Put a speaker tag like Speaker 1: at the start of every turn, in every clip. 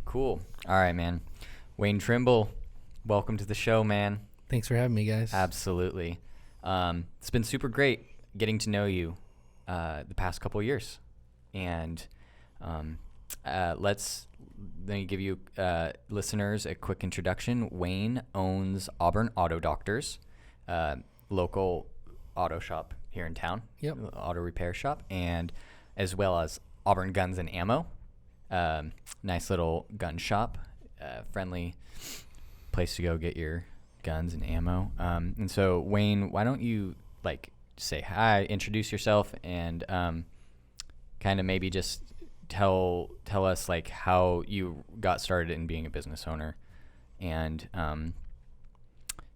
Speaker 1: Cool. All right, man. Wayne Trimble, welcome to the show, man.
Speaker 2: Thanks for having me, guys.
Speaker 1: Absolutely. It's been super great getting to know you the past couple of years. And let me give you listeners a quick introduction. Wayne owns Auburn Auto Doctors, local auto shop here in town.
Speaker 2: Yep.
Speaker 1: Auto repair shop, and as well as Auburn Guns and Ammo. Nice little gun shop, friendly place to go get your guns and ammo. And so, Wayne, why don't you say hi, introduce yourself, and kind of maybe just tell us how you got started in being a business owner, and then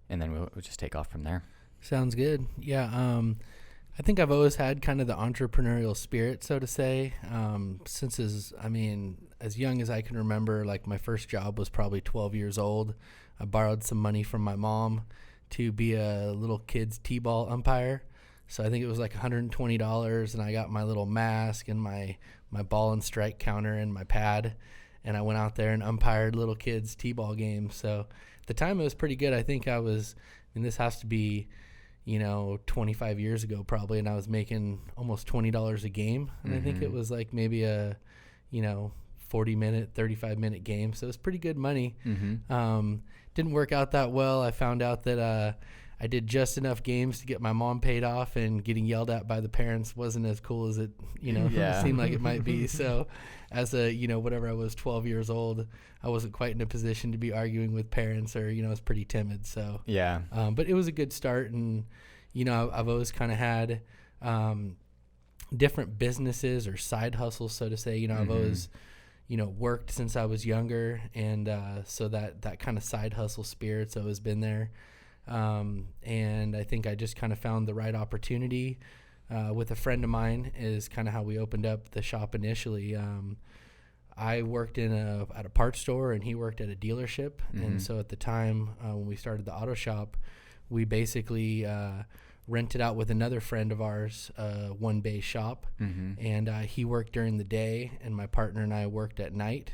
Speaker 1: we'll just take off from there.
Speaker 2: Sounds good. Yeah. I think I've always had kind of the entrepreneurial spirit, so to say, since as young as I can remember. My first job was probably 12 years old. I borrowed some money from my mom to be a little kid's t-ball umpire. So I think it was $120, and I got my little mask and my ball and strike counter and my pad, and I went out there and umpired little kids' t-ball games. So at the time it was pretty good. I think this has to be 25 years ago probably, and I was making almost $20 a game. And I think it was maybe a 40-minute, 35-minute game. So it was pretty good money. Didn't work out that well. I found out that I did just enough games to get my mom paid off, and getting yelled at by the parents wasn't as cool as it, seemed like it might be. So as whatever I was 12 years old, I wasn't quite in a position to be arguing with parents, or, I was pretty timid. So,
Speaker 1: yeah.
Speaker 2: But it was a good start. And, I've always kind of had different businesses or side hustles, so to say. I've always, worked since I was younger. And so that kind of side hustle spirit's always been there. And I think I just kind of found the right opportunity with a friend of mine is kind of how we opened up the shop initially. I worked at a parts store, and he worked at a dealership. And so at the time when we started the auto shop, we basically rented out with another friend of ours, one bay shop. And he worked during the day, and my partner and I worked at night.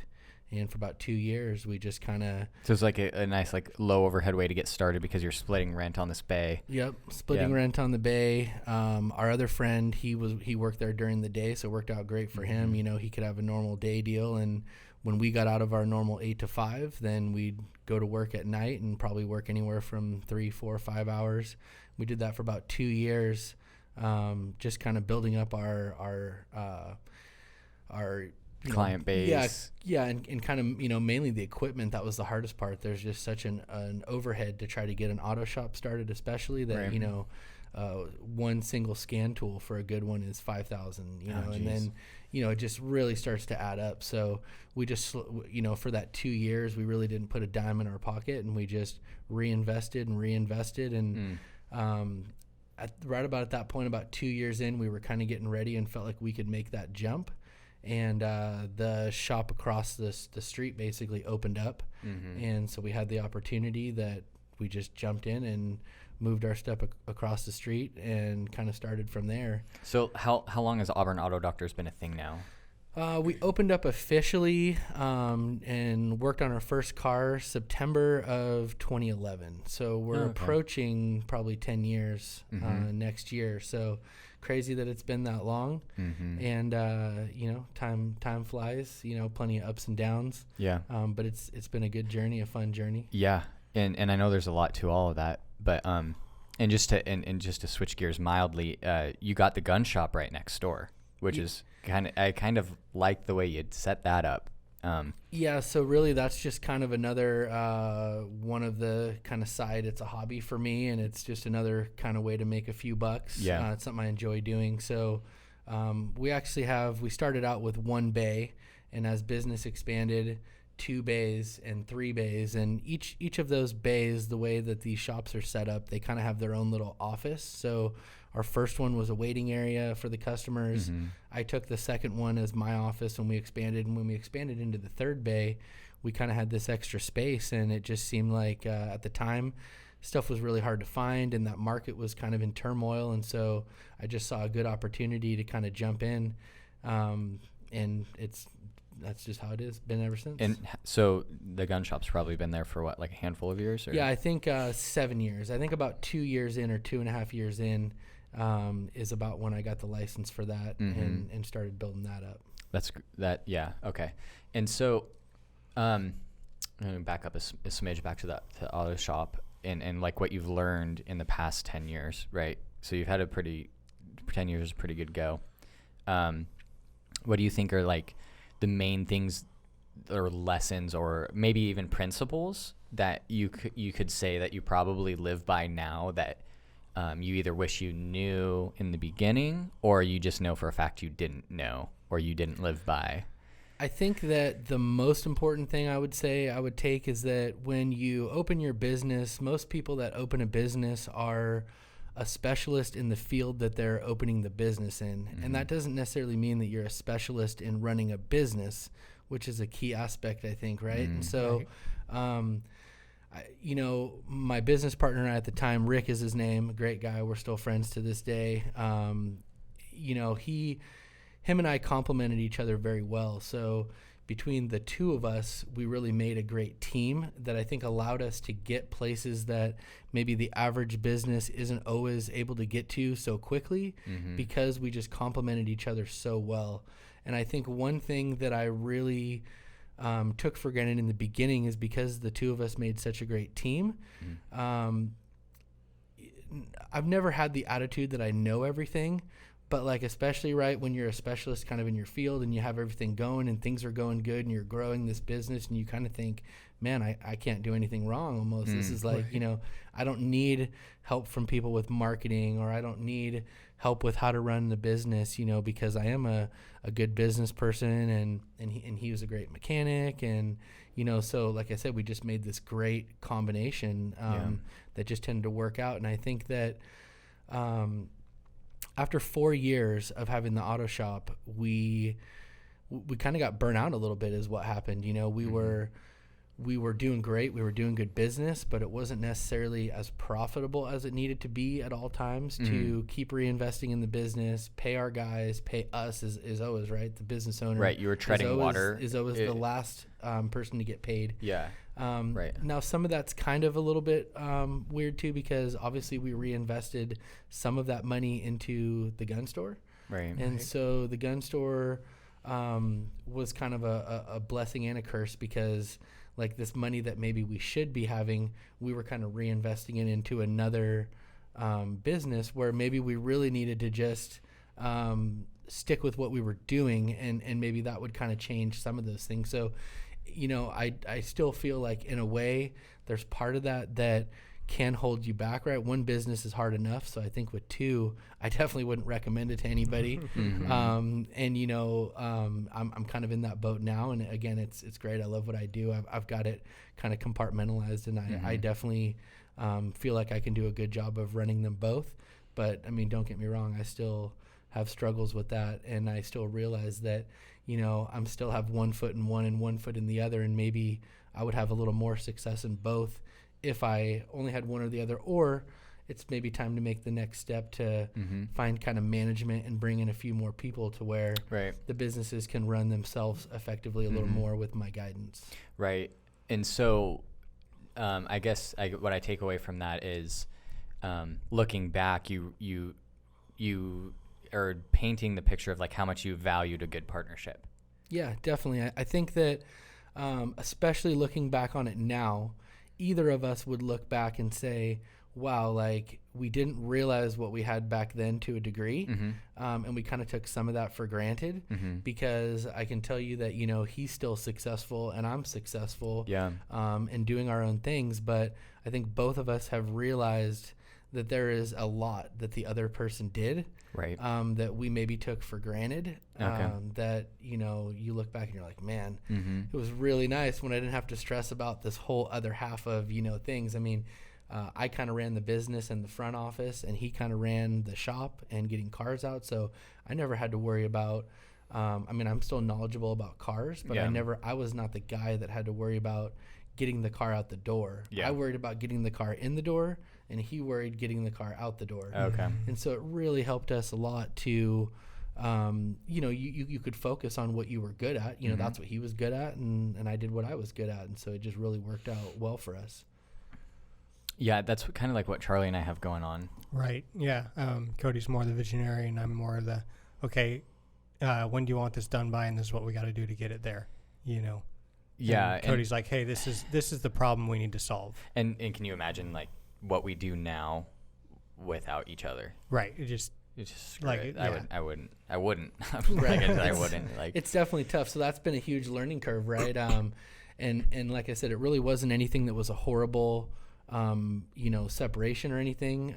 Speaker 2: And for about 2 years, we just kind of...
Speaker 1: So it's a nice low overhead way to get started, because you're splitting rent on this bay.
Speaker 2: Yep, splitting rent on the bay. Our other friend, he worked there during the day, so it worked out great for him. He could have a normal day deal, and when we got out of our normal 8 to 5, then we'd go to work at night and probably work anywhere from 3, 4, 5 hours. We did that for about 2 years, just kind of building up our
Speaker 1: client base.
Speaker 2: Yeah, and kind of, mainly the equipment. That was the hardest part. There's just such an overhead to try to get an auto shop started, especially that, right. One single scan tool for a good one is $5,000, and then, it just really starts to add up. So we just, for that 2 years, we really didn't put a dime in our pocket, and we just reinvested. And right about at that point, about 2 years in, we were kind of getting ready and felt like we could make that jump. And the shop across the street basically opened up. And so we had the opportunity that we just jumped in and moved our stuff across the street and kind of started from there.
Speaker 1: So how long has Auburn Auto Doctors been a thing now?
Speaker 2: We opened up officially and worked on our first car September of 2011. So we're approaching probably 10 years next year. So crazy that it's been that long. And time flies. Plenty of ups and downs.
Speaker 1: Yeah.
Speaker 2: But it's been a good journey, a fun journey.
Speaker 1: Yeah. And I know there's a lot to all of that, but and just to switch gears mildly, you got the gun shop right next door, which is I kind of like the way you'd set that up.
Speaker 2: Yeah, so really that's just kind of another one of the kind of side. It's a hobby for me, and it's just another kind of way to make a few bucks.
Speaker 1: Yeah.
Speaker 2: It's something I enjoy doing. So we started out with one bay, and as business expanded, 2 bays and 3 bays, and each of those bays, the way that these shops are set up, they kind of have their own little office. So our first one was a waiting area for the customers. I took the second one as my office when we expanded. And when we expanded into the 3rd bay, we kind of had this extra space, and it just seemed like at the time stuff was really hard to find, and that market was kind of in turmoil. And so I just saw a good opportunity to kind of jump in. And it's that's just how it is. Been ever since.
Speaker 1: And so the gun shop's probably been there for what, like a handful of years? Or?
Speaker 2: Yeah, I think 7 years. I think about 2 years in or 2.5 years in is about when I got the license for that and started building that up.
Speaker 1: Yeah. Okay. And so, I'm going to back up a smidge back to the auto shop and like what you've learned in the past 10 years, right? So you've had 10 years is a pretty good go. What do you think are like the main things or lessons or maybe even principles that you could say that you probably live by now that you either wish you knew in the beginning or you just know for a fact you didn't know or you didn't live by?
Speaker 2: I think that the most important thing I would say I would take is that when you open your business, most people that open a business are a specialist in the field that they're opening the business in. And that doesn't necessarily mean that you're a specialist in running a business, which is a key aspect, I think, right? And so, my business partner at the time, Rick is his name, a great guy. We're still friends to this day. Him and I complemented each other very well. So between the two of us, we really made a great team that I think allowed us to get places that maybe the average business isn't always able to get to so quickly because we just complemented each other so well. And I think one thing that I really took for granted in the beginning is because the two of us made such a great team. I've never had the attitude that I know everything. But like, especially right when you're a specialist kind of in your field and you have everything going and things are going good and you're growing this business and you kind of think, man, I can't do anything wrong almost. This is like, I don't need help from people with marketing or I don't need help with how to run the business, because I am a good business person and he was a great mechanic. And, so like I said, we just made this great combination that just tended to work out. And I think that, after 4 years of having the auto shop, we kind of got burnt out a little bit is what happened. We were doing great. We were doing good business, but it wasn't necessarily as profitable as it needed to be at all times to keep reinvesting in the business, pay our guys, pay us is always, right? The business owner.
Speaker 1: Right. You were treading water.
Speaker 2: Is always the last person to get paid.
Speaker 1: Yeah. Right.
Speaker 2: Now, some of that's kind of a little bit weird too, because obviously we reinvested some of that money into the gun store.
Speaker 1: Right.
Speaker 2: And so the gun store was kind of a blessing and a curse because like this money that maybe we should be having, we were kind of reinvesting it into another business where maybe we really needed to just stick with what we were doing and maybe that would kind of change some of those things. So I still feel like in a way there's part of that can hold you back, right? One business is hard enough. So I think with two, I definitely wouldn't recommend it to anybody. I'm kind of in that boat now. And again, it's great. I love what I do. I've got it kind of compartmentalized and I definitely feel like I can do a good job of running them both. But I mean, don't get me wrong. I still have struggles with that. And I still realize that, I'm still have 1 foot in one and 1 foot in the other. And maybe I would have a little more success in both if I only had one or the other, or it's maybe time to make the next step to find kind of management and bring in a few more people to where the businesses can run themselves effectively a little more with my guidance.
Speaker 1: Right. And so I guess what I take away from that is looking back, you are painting the picture of like how much you valued a good partnership.
Speaker 2: Yeah, definitely. I think that especially looking back on it now, either of us would look back and say, wow, like we didn't realize what we had back then to a degree. And we kind of took some of that for granted because I can tell you that, he's still successful and I'm successful and doing our own things. But I think both of us have realized that there is a lot that the other person did that we maybe took for granted that, you look back and you're like, man, it was really nice when I didn't have to stress about this whole other half of, things. I mean, I kind of ran the business and the front office and he kind of ran the shop and getting cars out. So I never had to worry about, I'm still knowledgeable about cars, but I was not the guy that had to worry about getting the car out the door. I worried about getting the car in the door and he worried getting the car out the door. And so it really helped us a lot to you could focus on what you were good at. That's what he was good at, and I did what I was good at, and so it just really worked out well for us.
Speaker 1: Yeah, that's kind of like what Charlie and I have going on.
Speaker 3: Right. Yeah. Cody's more the visionary, and I'm more the, okay, when do you want this done by? And this is what we got to do to get it there. Yeah. And Cody's like, hey, this is the problem we need to solve.
Speaker 1: And can you imagine like what we do now without each other?
Speaker 3: Right. It just
Speaker 1: like it.
Speaker 3: Yeah.
Speaker 1: I wouldn't.
Speaker 2: Right.
Speaker 1: I wouldn't. Like,
Speaker 2: it's definitely tough. So that's been a huge learning curve, right? And like I said, it really wasn't anything that was a horrible, separation or anything.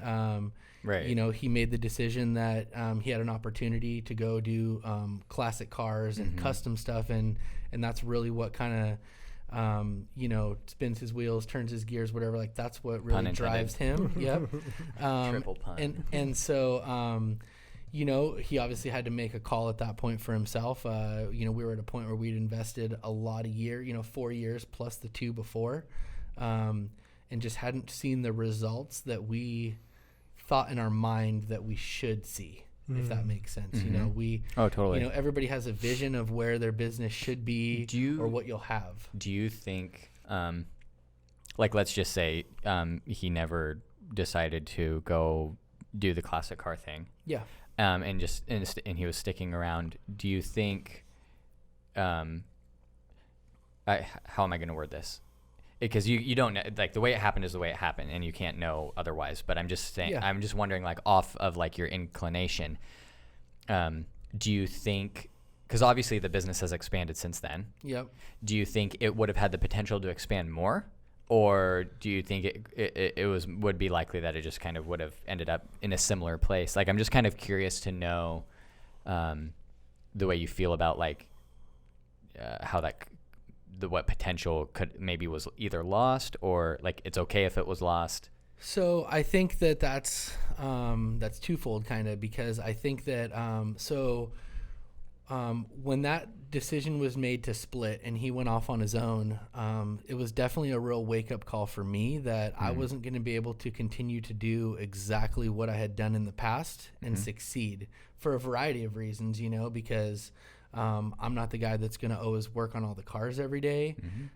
Speaker 1: right.
Speaker 2: He made the decision that he had an opportunity to go do classic cars and custom stuff, and that's really what kind of spins his wheels, turns his gears, whatever. Like that's what really drives him. Yep.
Speaker 1: Triple pun.
Speaker 2: And so he obviously had to make a call at that point for himself. We were at a point where we'd invested a lot of 4 years plus the 2 before, and just hadn't seen the results that we thought in our mind that we should see, if that makes sense.
Speaker 1: Oh, totally.
Speaker 2: Everybody has a vision of where their business should be or what you'll have.
Speaker 1: Do you think, like, let's just say he never decided to go do the classic car thing.
Speaker 2: Yeah.
Speaker 1: And he was sticking around. Do you think, how am I going to word this? Because you don't know, like the way it happened is the way it happened, and you can't know otherwise. But I'm just saying, I'm just wondering, like off of like your inclination, do you think? Because obviously the business has expanded since then.
Speaker 2: Yep.
Speaker 1: Do you think it would have had the potential to expand more, or do you think it would be likely that it just kind of would have ended up in a similar place? Like I'm just kind of curious to know the way you feel about like how that. What potential maybe was either lost or like it's okay if it was lost.
Speaker 2: So I think that's twofold kind of, because I think that when that decision was made to split and he went off on his own, it was definitely a real wake-up call for me that I wasn't going to be able to continue to do exactly what I had done in the past and succeed for a variety of reasons, because I'm not the guy that's going to always work on all the cars every day.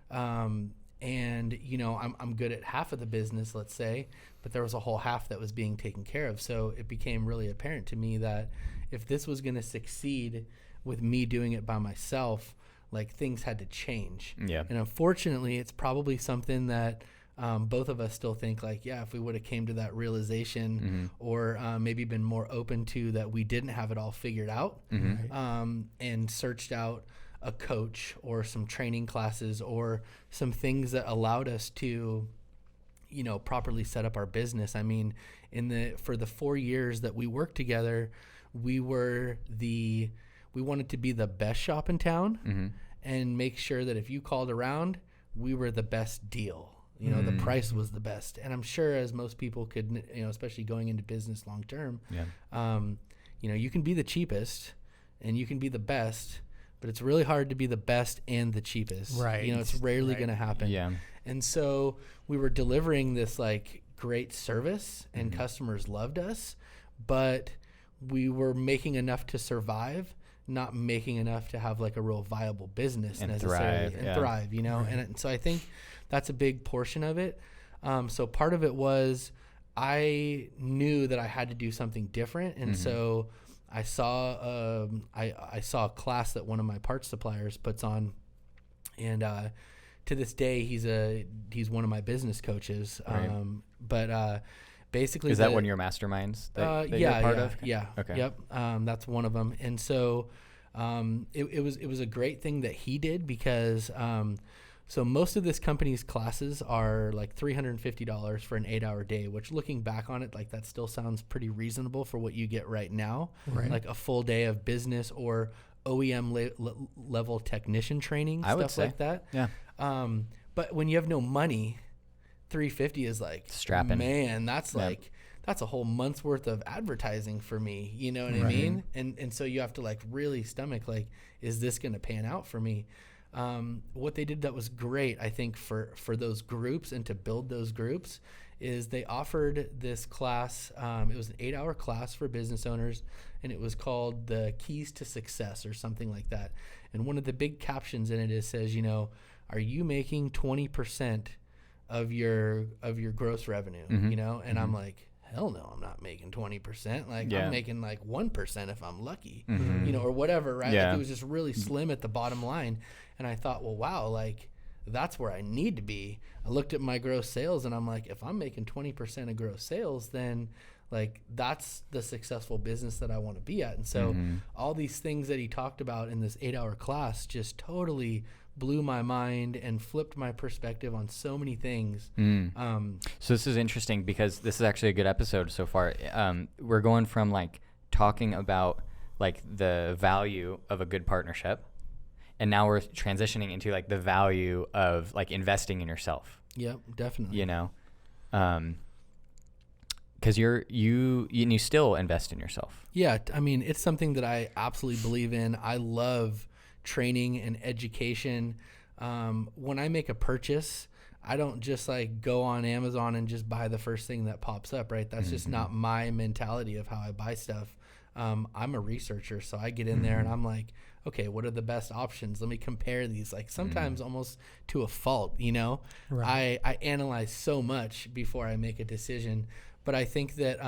Speaker 2: And, I'm good at half of the business, let's say, but there was a whole half that was being taken care of. So it became really apparent to me that if this was going to succeed with me doing it by myself, like things had to change.
Speaker 1: Yeah.
Speaker 2: And unfortunately, it's probably something that both of us still think like, yeah, if we would have came to that realization or maybe been more open to that we didn't have it all figured out and searched out a coach or some training classes or some things that allowed us to, properly set up our business. I mean, for the 4 years that we worked together, we wanted to be the best shop in town and make sure that if you called around, we were the best deal. The price was the best. And I'm sure as most people could, especially going into business long term, you can be the cheapest and you can be the best, but it's really hard to be the best and the cheapest.
Speaker 3: Right.
Speaker 2: It's rarely going to happen.
Speaker 1: Yeah.
Speaker 2: And so we were delivering this like great service and customers loved us, but we were making enough to survive, not making enough to have like a real viable business
Speaker 1: and
Speaker 2: necessarily
Speaker 1: thrive,
Speaker 2: Right. And so I think that's a big portion of it. So part of it was I knew that I had to do something different. And so I saw I saw a class that one of my parts suppliers puts on, and to this day he's one of my business coaches.
Speaker 1: Right.
Speaker 2: But basically,
Speaker 1: is that one of your masterminds that you're part of?
Speaker 2: Yeah.
Speaker 1: Okay.
Speaker 2: Yep. That's one of them. And so it was a great thing that he did because so most of this company's classes are like $350 for an 8-hour day, which looking back on it, like that still sounds pretty reasonable for what you get right now.
Speaker 3: Right.
Speaker 2: Like a full day of business or OEM level technician training, stuff like that.
Speaker 1: Yeah.
Speaker 2: But when you have no money, $350 is like
Speaker 1: strapping.
Speaker 2: Man, that's like that's a whole month's worth of advertising for me. You know what I mean? And so you have to like really stomach like, is this going to pan out for me? What they did that was great, I think, for those groups and to build those groups is they offered this class. It was an 8-hour class for business owners, and it was called the Keys to Success or something like that. And one of the big captions in it says, are you making 20% of your gross revenue? And I'm like, hell no, I'm not making 20%. Like I'm making like 1% if I'm lucky, or whatever, right?
Speaker 1: Yeah.
Speaker 2: Like it was just really slim at the bottom line. And I thought, well, wow, like that's where I need to be. I looked at my gross sales and I'm like, if I'm making 20% of gross sales, then like that's the successful business that I want to be at. And so all these things that he talked about in this 8-hour class just totally blew my mind and flipped my perspective on so many things.
Speaker 1: So this is interesting because this is actually a good episode so far. We're going from like talking about like the value of a good partnership, and now we're transitioning into like the value of like investing in yourself.
Speaker 2: Yep, definitely.
Speaker 1: Because you still invest in yourself.
Speaker 2: Yeah, I mean, it's something that I absolutely believe in. I love training and education. When I make a purchase, I don't just like go on Amazon and just buy the first thing that pops up, right? That's just not my mentality of how I buy stuff. I'm a researcher, so I get in there and I'm like, okay, what are the best options? Let me compare these, like sometimes almost to a fault, Right. I analyze so much before I make a decision. But I think that,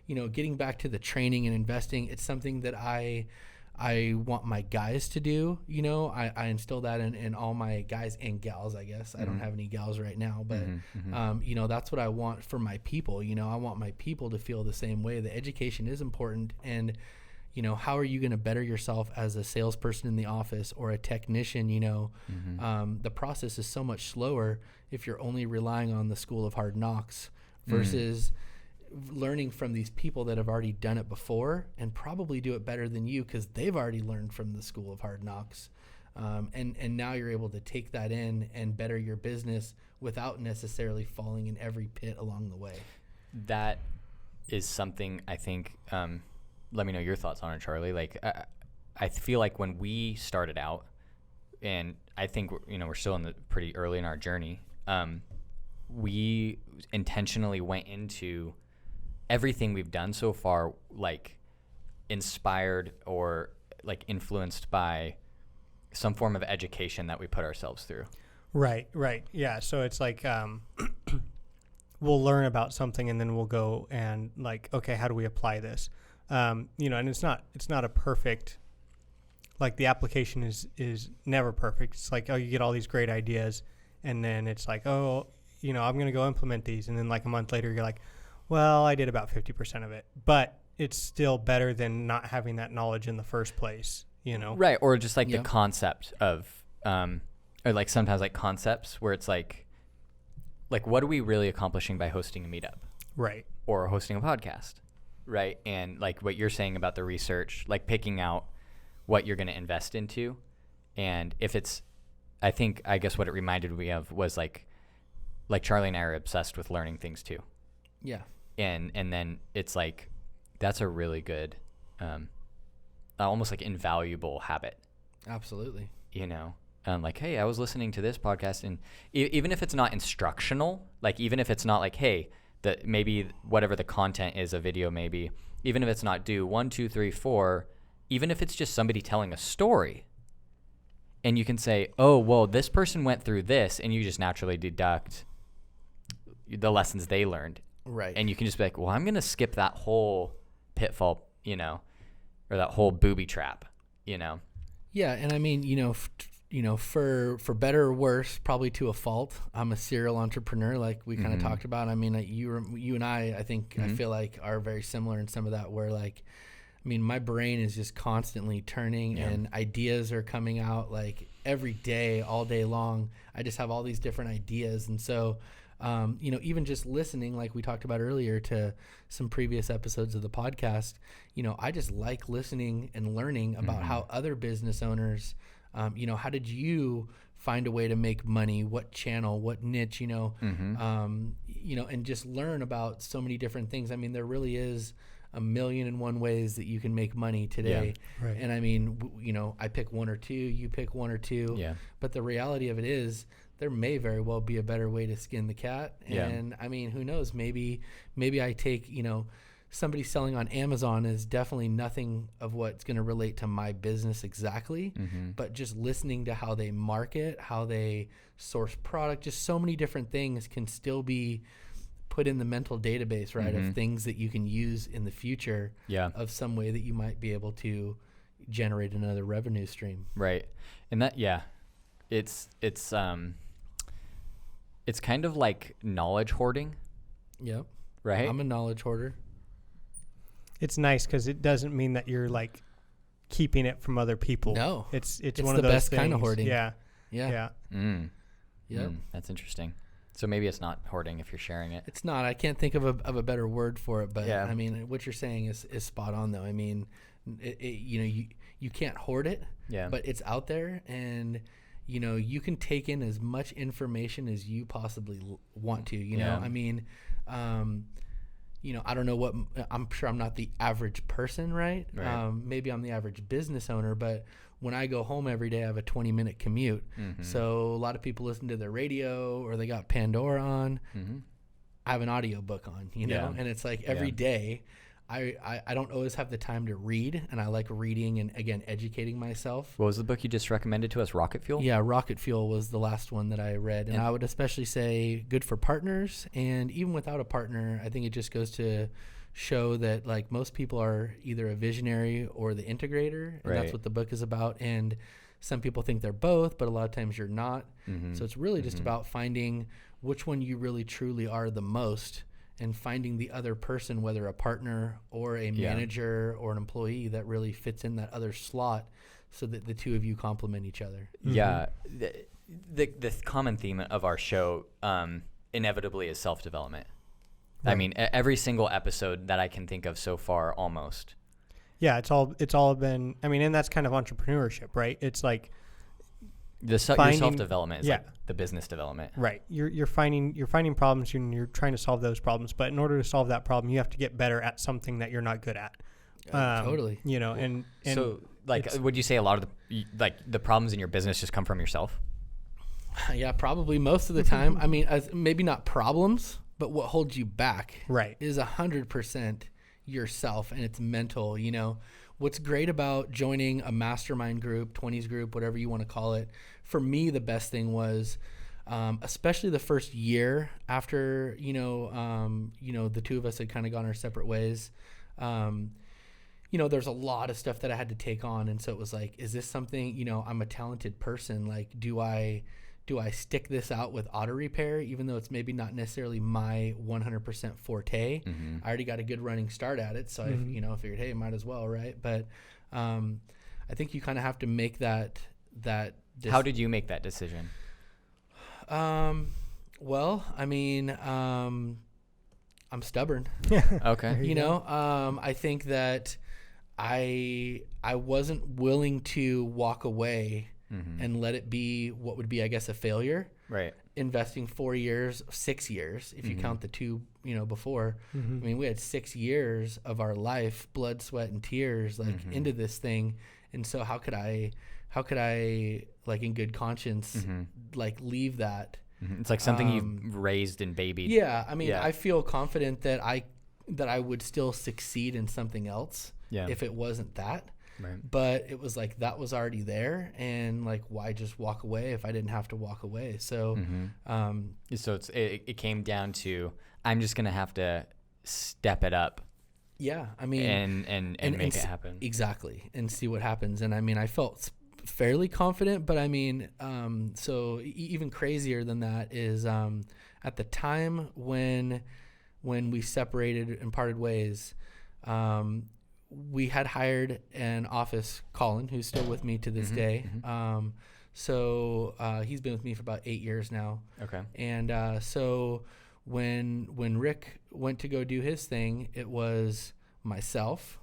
Speaker 2: getting back to the training and investing, it's something that I want my guys to do. I instill that in all my guys and gals, I guess. I don't have any gals right now, but, that's what I want for my people. I want my people to feel the same way. The education is important. And, how are you going to better yourself as a salesperson in the office or a technician? The process is so much slower if you're only relying on the school of hard knocks versus learning from these people that have already done it before and probably do it better than you because they've already learned from the school of hard knocks. And now you're able to take that in and better your business without necessarily falling in every pit along the way.
Speaker 1: That is something I think, let me know your thoughts on it, Charlie. Like, I feel like when we started out, and I think, we're still pretty early in our journey, we intentionally went into everything we've done so far, like inspired or like influenced by some form of education that we put ourselves through.
Speaker 3: Right. Yeah. So it's like, we'll learn about something and then we'll go and like, okay, how do we apply this? And it's not a perfect, like the application is never perfect. It's like, oh, you get all these great ideas and then it's like, oh, I'm going to go implement these. And then like a month later, you're like, well, I did about 50% of it, but it's still better than not having that knowledge in the first place,
Speaker 1: Right. Or just like the concept of, or like sometimes like concepts where it's like, what are we really accomplishing by hosting a meetup?
Speaker 3: Right.
Speaker 1: Or hosting a podcast. Right. And like what you're saying about the research, like picking out what you're going to invest into. And if it's, I guess what it reminded me of was like Charlie and I are obsessed with learning things too.
Speaker 2: Yeah.
Speaker 1: And then it's like, that's a really good, almost like invaluable habit.
Speaker 2: Absolutely.
Speaker 1: Like, hey, I was listening to this podcast, and even if it's not instructional, like even if it's not like, hey, that maybe whatever the content is, a video maybe, even if it's not do 1, 2, 3, 4, even if it's just somebody telling a story, and you can say, oh, well, this person went through this, and you just naturally deduct the lessons they learned.
Speaker 2: Right.
Speaker 1: And you can just be like, well, I'm going to skip that whole pitfall, or that whole booby trap,
Speaker 2: Yeah. And I mean, for better or worse, probably to a fault, I'm a serial entrepreneur, like we kind of talked about. I mean, you and I think, I feel like are very similar in some of that where like, I mean, my brain is just constantly turning and ideas are coming out like every day, all day long. I just have all these different ideas. And so, even just listening, like we talked about earlier to some previous episodes of the podcast, I just like listening and learning about how other business owners, how did you find a way to make money? What channel, what niche, and just learn about so many different things. I mean, there really is 1,000,001 ways that you can make money today.
Speaker 3: Yeah, right.
Speaker 2: And I mean, I pick one or two, you pick one or two.
Speaker 1: Yeah.
Speaker 2: But the reality of it is there may very well be a better way to skin the cat. And I mean, who knows? Maybe I take, somebody selling on Amazon is definitely nothing of what's going to relate to my business exactly, but just listening to how they market, how they source product, just so many different things can still be put in the mental database, right, of things that you can use in the future of some way that you might be able to generate another revenue stream.
Speaker 1: Right. And that, it's kind of like knowledge hoarding.
Speaker 2: Yep.
Speaker 1: Right.
Speaker 2: I'm a knowledge hoarder.
Speaker 3: It's nice because it doesn't mean that you're like keeping it from other people.
Speaker 2: No,
Speaker 3: it's
Speaker 2: one
Speaker 3: of
Speaker 2: the
Speaker 3: those
Speaker 2: best
Speaker 3: things.
Speaker 2: kind of hoarding.
Speaker 3: Yeah.
Speaker 1: That's interesting. So maybe it's not hoarding if you're sharing it.
Speaker 2: It's not. I can't think of a better word for it, but
Speaker 1: Yeah.
Speaker 2: I mean, what you're saying is spot on, though. I mean, you can't hoard it, but it's out there, and you can take in as much information as you possibly want to. I mean, I don't know what, I'm sure I'm not the average person, right? Maybe I'm the average business owner, but when I go home every day, I have a 20-minute commute. So a lot of people listen to their radio or they got Pandora on. I have an audio book on, and it's like every day I don't always have the time to read, and I like reading and, again, educating myself.
Speaker 1: What was the book you just recommended to us, Rocket Fuel?
Speaker 2: Yeah, Rocket Fuel was the last one that I read, and I would especially say good for partners, and even without a partner, I think it just goes to show that, like, most people are either a visionary or the integrator, and that's what the book is about, and some people think they're both, but a lot of times you're not. So it's really just about finding which one you really truly are the most, and finding the other person, whether a partner or a manager or an employee, that really fits in that other slot so that the two of you complement each other.
Speaker 1: Yeah. The common theme of our show inevitably is self-development. Right. I mean, every single episode that I can think of so far, almost.
Speaker 3: Yeah, it's all been, I mean, and that's kind of entrepreneurship, right? It's like
Speaker 1: your self-development is like the business development.
Speaker 3: Right. You're finding problems and you're trying to solve those problems. But in order to solve that problem, you have to get better at something that you're not good at.
Speaker 2: Totally.
Speaker 3: And
Speaker 1: so, like, would you say a lot of the problems in your business just come from yourself?
Speaker 2: Yeah, probably most of the time. I mean, maybe not problems, but what holds you back is 100% yourself, and it's mental. What's great about joining a mastermind group, 20s group, whatever you want to call it, for me, the best thing was, especially the first year after, the two of us had kind of gone our separate ways. There's a lot of stuff that I had to take on. And so it was like, is this something, I'm a talented person. Like, do I stick this out with auto repair, even though it's maybe not necessarily my 100% forte? I already got a good running start at it. So I figured, hey, might as well. Right. But, I think you kind of have to make that.
Speaker 1: How did you make that decision?
Speaker 2: Well, I mean, I'm stubborn.
Speaker 1: Okay.
Speaker 2: I think that I wasn't willing to walk away and let it be what would be, I guess, a failure.
Speaker 1: Right.
Speaker 2: Investing 6 years, if you count the two, before. I mean, we had 6 years of our life, blood, sweat, and tears, into this thing. And so how could I, like, in good conscience, like, leave that?
Speaker 1: It's like something you've raised and babied.
Speaker 2: Yeah. I mean, I feel confident that I would still succeed in something else if it wasn't that.
Speaker 1: Right.
Speaker 2: But it was like that was already there, and like, why just walk away if I didn't have to walk away? So,
Speaker 1: so it came down to, I'm just gonna have to step it up.
Speaker 2: Yeah, I mean,
Speaker 1: and make it happen.
Speaker 2: Exactly, and see what happens. And I mean, I felt fairly confident, but I mean, so even crazier than that is at the time when we separated and parted ways. We had hired an office, Colin, who's still with me to this day. So he's been with me for about 8 years now.
Speaker 1: Okay.
Speaker 2: And so when Rick went to go do his thing, it was myself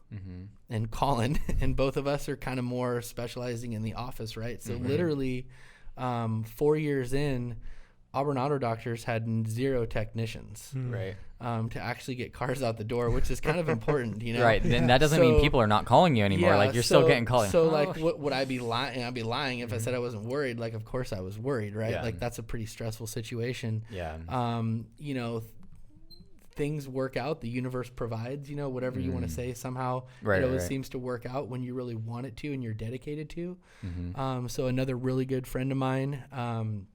Speaker 2: and Colin, and both of us are kind of more specializing in the office, right? So literally 4 years in, Auburn Auto Doctors had 0 technicians.
Speaker 1: Right.
Speaker 2: to actually get cars out the door, which is kind of important, you know?
Speaker 1: Right. Then that doesn't mean people are not calling you anymore. Like you're still getting calls.
Speaker 2: So like, would I be lying? I'd be lying if I said I wasn't worried. Like, of course I was worried, right?
Speaker 1: Yeah.
Speaker 2: Like that's a pretty stressful situation.
Speaker 1: Yeah.
Speaker 2: You know, things work out. The universe provides, you know, whatever you want to say. Somehow it always seems to work out when you really want it to and you're dedicated to. So another really good friend of mine,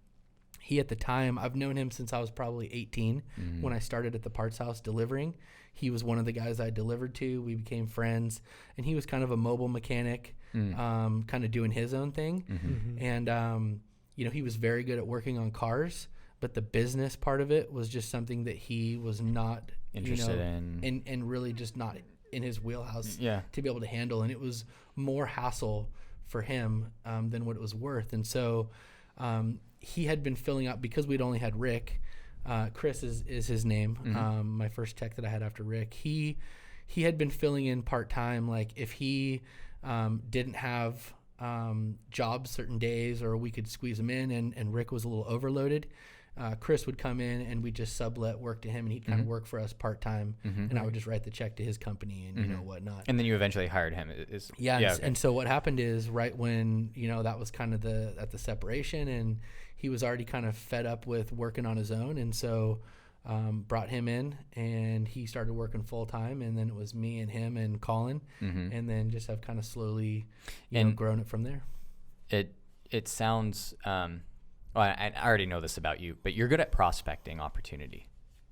Speaker 2: he at the time, I've known him since I was probably 18 when I started at the parts house delivering. He was one of the guys I delivered to. We became friends, and he was kind of a mobile mechanic, kind of doing his own thing. And, you know, he was very good at working on cars, but the business part of it was just something that he was not
Speaker 1: interested in.
Speaker 2: And really just not in his wheelhouse to be able to handle. And it was more hassle for him than what it was worth. And so he had been filling out, because we'd only had Rick, Chris is his name, my first tech that I had after Rick. He had been filling in part-time. Like if he didn't have jobs certain days, or we could squeeze him in, and Rick was a little overloaded, Chris would come in and we just sublet work to him, and he'd kind of work for us part-time, and I would just write the check to his company and you know whatnot.
Speaker 1: And then you eventually hired him.
Speaker 2: And so what happened is, right when, you know, that was kind of at the separation, and he was already kind of fed up with working on his own, and so brought him in, and he started working full time, and then it was me and him and Colin, and then just have kind of slowly you know, grown it from there.
Speaker 1: It sounds well, I already know this about you, but you're good at prospecting opportunity,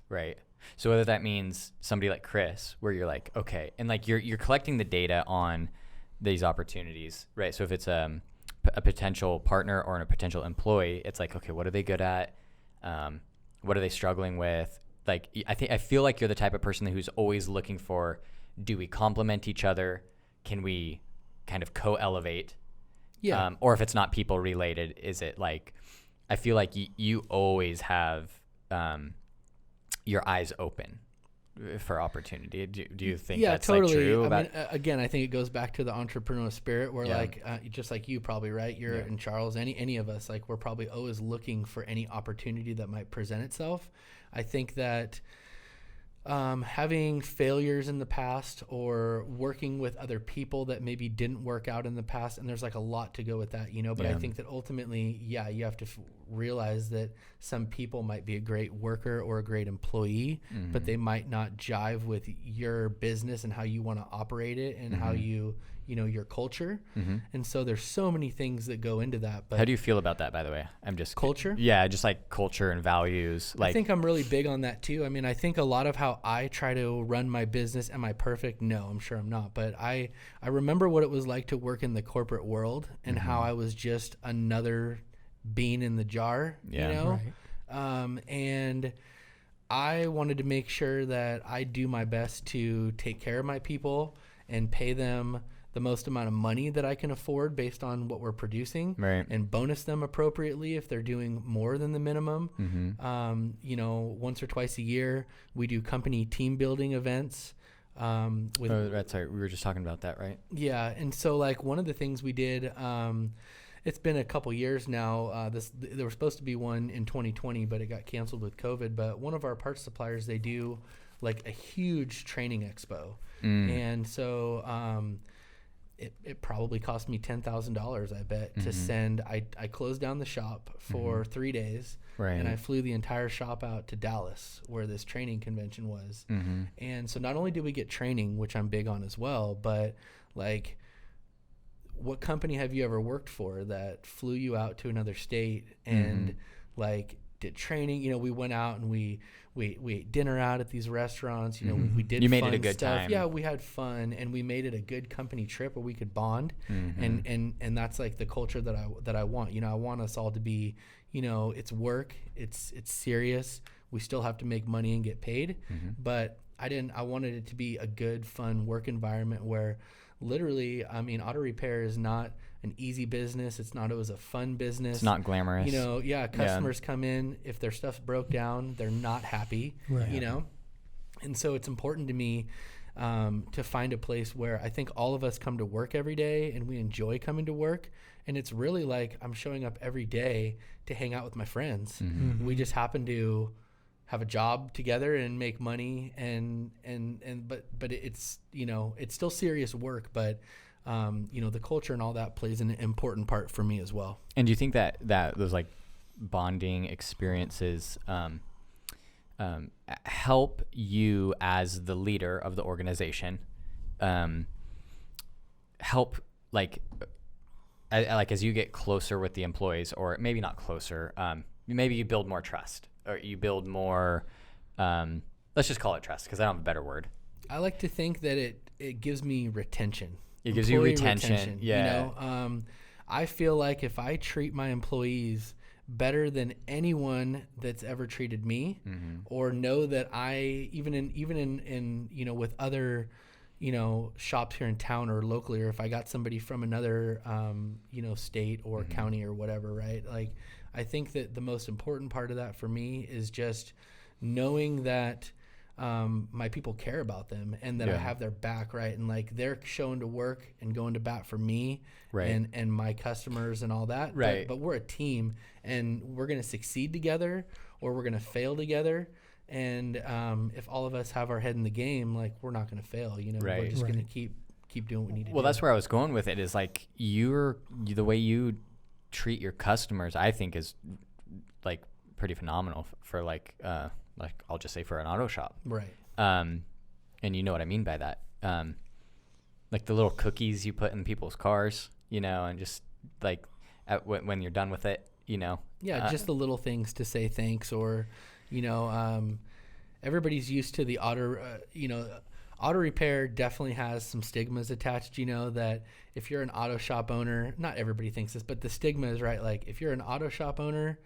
Speaker 1: right? So whether that means somebody like Chris, where you're like, okay, and like you're collecting the data on these opportunities, right? So if it's a potential partner or a potential employee, it's like, okay, what are they good at? What are they struggling with? Like, I feel like you're the type of person who's always looking for, do we complement each other? Can we kind of co-elevate?
Speaker 2: Yeah.
Speaker 1: Or if it's not people related, is it like, I feel like you always have your eyes open for opportunity. Do you think that's
Speaker 2: totally.
Speaker 1: like true?
Speaker 2: I mean, again, I think it goes back to the entrepreneurial spirit, where like just like you probably, right? You're and Charles, any of us, like we're probably always looking for any opportunity that might present itself. I think that having failures in the past, or working with other people that maybe didn't work out in the past, and there's like a lot to go with that, you know, but I think that ultimately, you have to realize that some people might be a great worker or a great employee, but they might not jive with your business and how you want to operate it, and how you know, your culture. And so there's so many things that go into that. But
Speaker 1: how do you feel about that, by the way? I'm just
Speaker 2: culture.
Speaker 1: Yeah. Just like culture and values. Like,
Speaker 2: I think I'm really big on that too. I mean, I think a lot of how I try to run my business, am I perfect? No, I'm sure I'm not. But I remember what it was like to work in the corporate world, and how I was just another bean in the jar, you know? Right. And I wanted to make sure that I do my best to take care of my people and pay them the most amount of money that I can afford based on what we're producing, and bonus them appropriately if they're doing more than the minimum. You know, once or twice a year, we do company team building events.
Speaker 1: That's right. We were just talking about that, right?
Speaker 2: Yeah. And so like one of the things we did, it's been a couple years now. There was supposed to be one in 2020, but it got canceled with COVID. But one of our parts suppliers, they do like a huge training expo. And so, it probably cost me $10,000, I bet, to send. I closed down the shop for 3 days, and I flew the entire shop out to Dallas, where this training convention was. And so not only did we get training, which I'm big on as well, but like, what company have you ever worked for that flew you out to another state and like did training? You know, we went out and we ate dinner out at these restaurants. You know, we did.
Speaker 1: You made
Speaker 2: fun
Speaker 1: it a good
Speaker 2: stuff.
Speaker 1: time.
Speaker 2: Yeah, we had fun, and we made it a good company trip where we could bond. And that's like the culture that I want. You know, I want us all to be, you know, it's work, it's serious. We still have to make money and get paid, but I wanted it to be a good, fun work environment where literally, I mean, auto repair is not an easy business. It's not always a fun business.
Speaker 1: It's not glamorous.
Speaker 2: You know, customers come in, if their stuff's broke down, they're not happy, you know? And so it's important to me to find a place where I think all of us come to work every day and we enjoy coming to work. And it's really like I'm showing up every day to hang out with my friends. We just happen to have a job together and make money but it's, you know, it's still serious work, but you know, the culture and all that plays an important part for me as well.
Speaker 1: And do you think that those like bonding experiences help you as the leader of the organization help like as you get closer with the employees, or maybe not closer, maybe you build more trust, or you build more, let's just call it trust, because I don't have a better word.
Speaker 2: I like to think that it gives me retention.
Speaker 1: It gives you retention. Yeah.
Speaker 2: You know, I feel like if I treat my employees better than anyone that's ever treated me, or know that I, even in, you know, with other, you know, shops here in town or locally, or if I got somebody from another, you know, state or county or whatever, right? Like, I think that the most important part of that for me is just knowing that my people care about them, and that I have their back, right? And like, they're showing to work and going to bat for me, right, and my customers and all that,
Speaker 1: right?
Speaker 2: But we're a team, and we're going to succeed together, or we're going to fail together. And if all of us have our head in the game, like, we're not going to fail, you know.
Speaker 1: Right.
Speaker 2: We're just going to keep doing what we need to do.
Speaker 1: Well, that's where I was going with it, is like, the way you treat your customers, I think, is like pretty phenomenal for like I'll just say for an auto shop,
Speaker 2: right?
Speaker 1: And you know what I mean by that, like the little cookies you put in people's cars, you know, and just like when you're done with it, you know.
Speaker 2: Yeah, just the little things to say thanks, or, you know, everybody's used to the auto, you know. Auto repair definitely has some stigmas attached, you know, that if you're an auto shop owner, not everybody thinks this, but the stigma is, right, like, if you're an auto shop owner,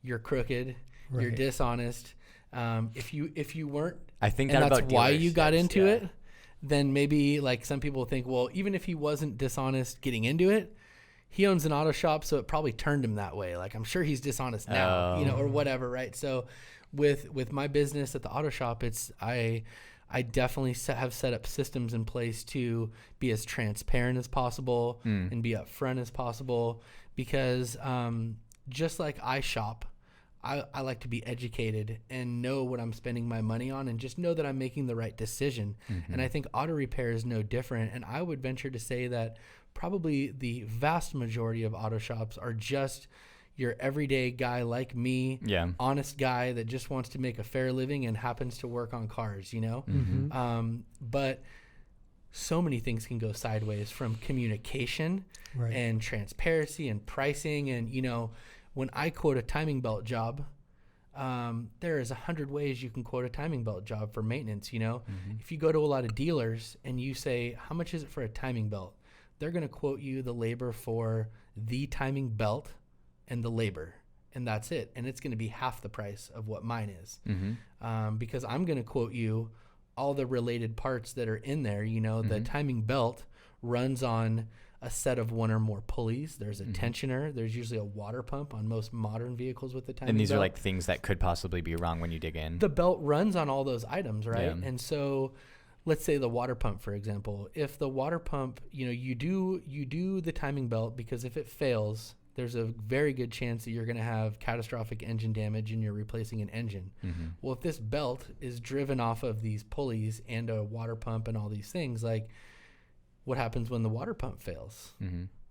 Speaker 2: you're crooked, right, you're dishonest. If you weren't, I think that's why you got into it, then maybe, like, some people think, well, even if he wasn't dishonest getting into it, he owns an auto shop, so it probably turned him that way. Like, I'm sure he's dishonest now, you know, or whatever, right? So with my business at the auto shop, I definitely have set up systems in place to be as transparent as possible and be upfront as possible, because just like I shop, I like to be educated and know what I'm spending my money on, and just know that I'm making the right decision. And I think auto repair is no different. And I would venture to say that probably the vast majority of auto shops are just your everyday guy like me, honest guy that just wants to make a fair living and happens to work on cars, you know? But so many things can go sideways, from communication and transparency and pricing. And, you know, when I quote a timing belt job, there is 100 ways you can quote a timing belt job for maintenance, you know? If you go to a lot of dealers and you say, how much is it for a timing belt? They're going to quote you the labor for the timing belt and the labor, and that's it. And it's going to be half the price of what mine is, because I'm going to quote you all the related parts that are in there. You know, the timing belt runs on a set of one or more pulleys. There's a tensioner. There's usually a water pump on most modern vehicles with the timing belt.
Speaker 1: And these are like things that could possibly be wrong when you dig in.
Speaker 2: The belt runs on all those items, right? Yeah. And so let's say the water pump, for example. If the water pump, you know, you do the timing belt, because if it fails, there's a very good chance that you're going to have catastrophic engine damage and you're replacing an engine. Well, if this belt is driven off of these pulleys and a water pump and all these things, like, what happens when the water pump fails,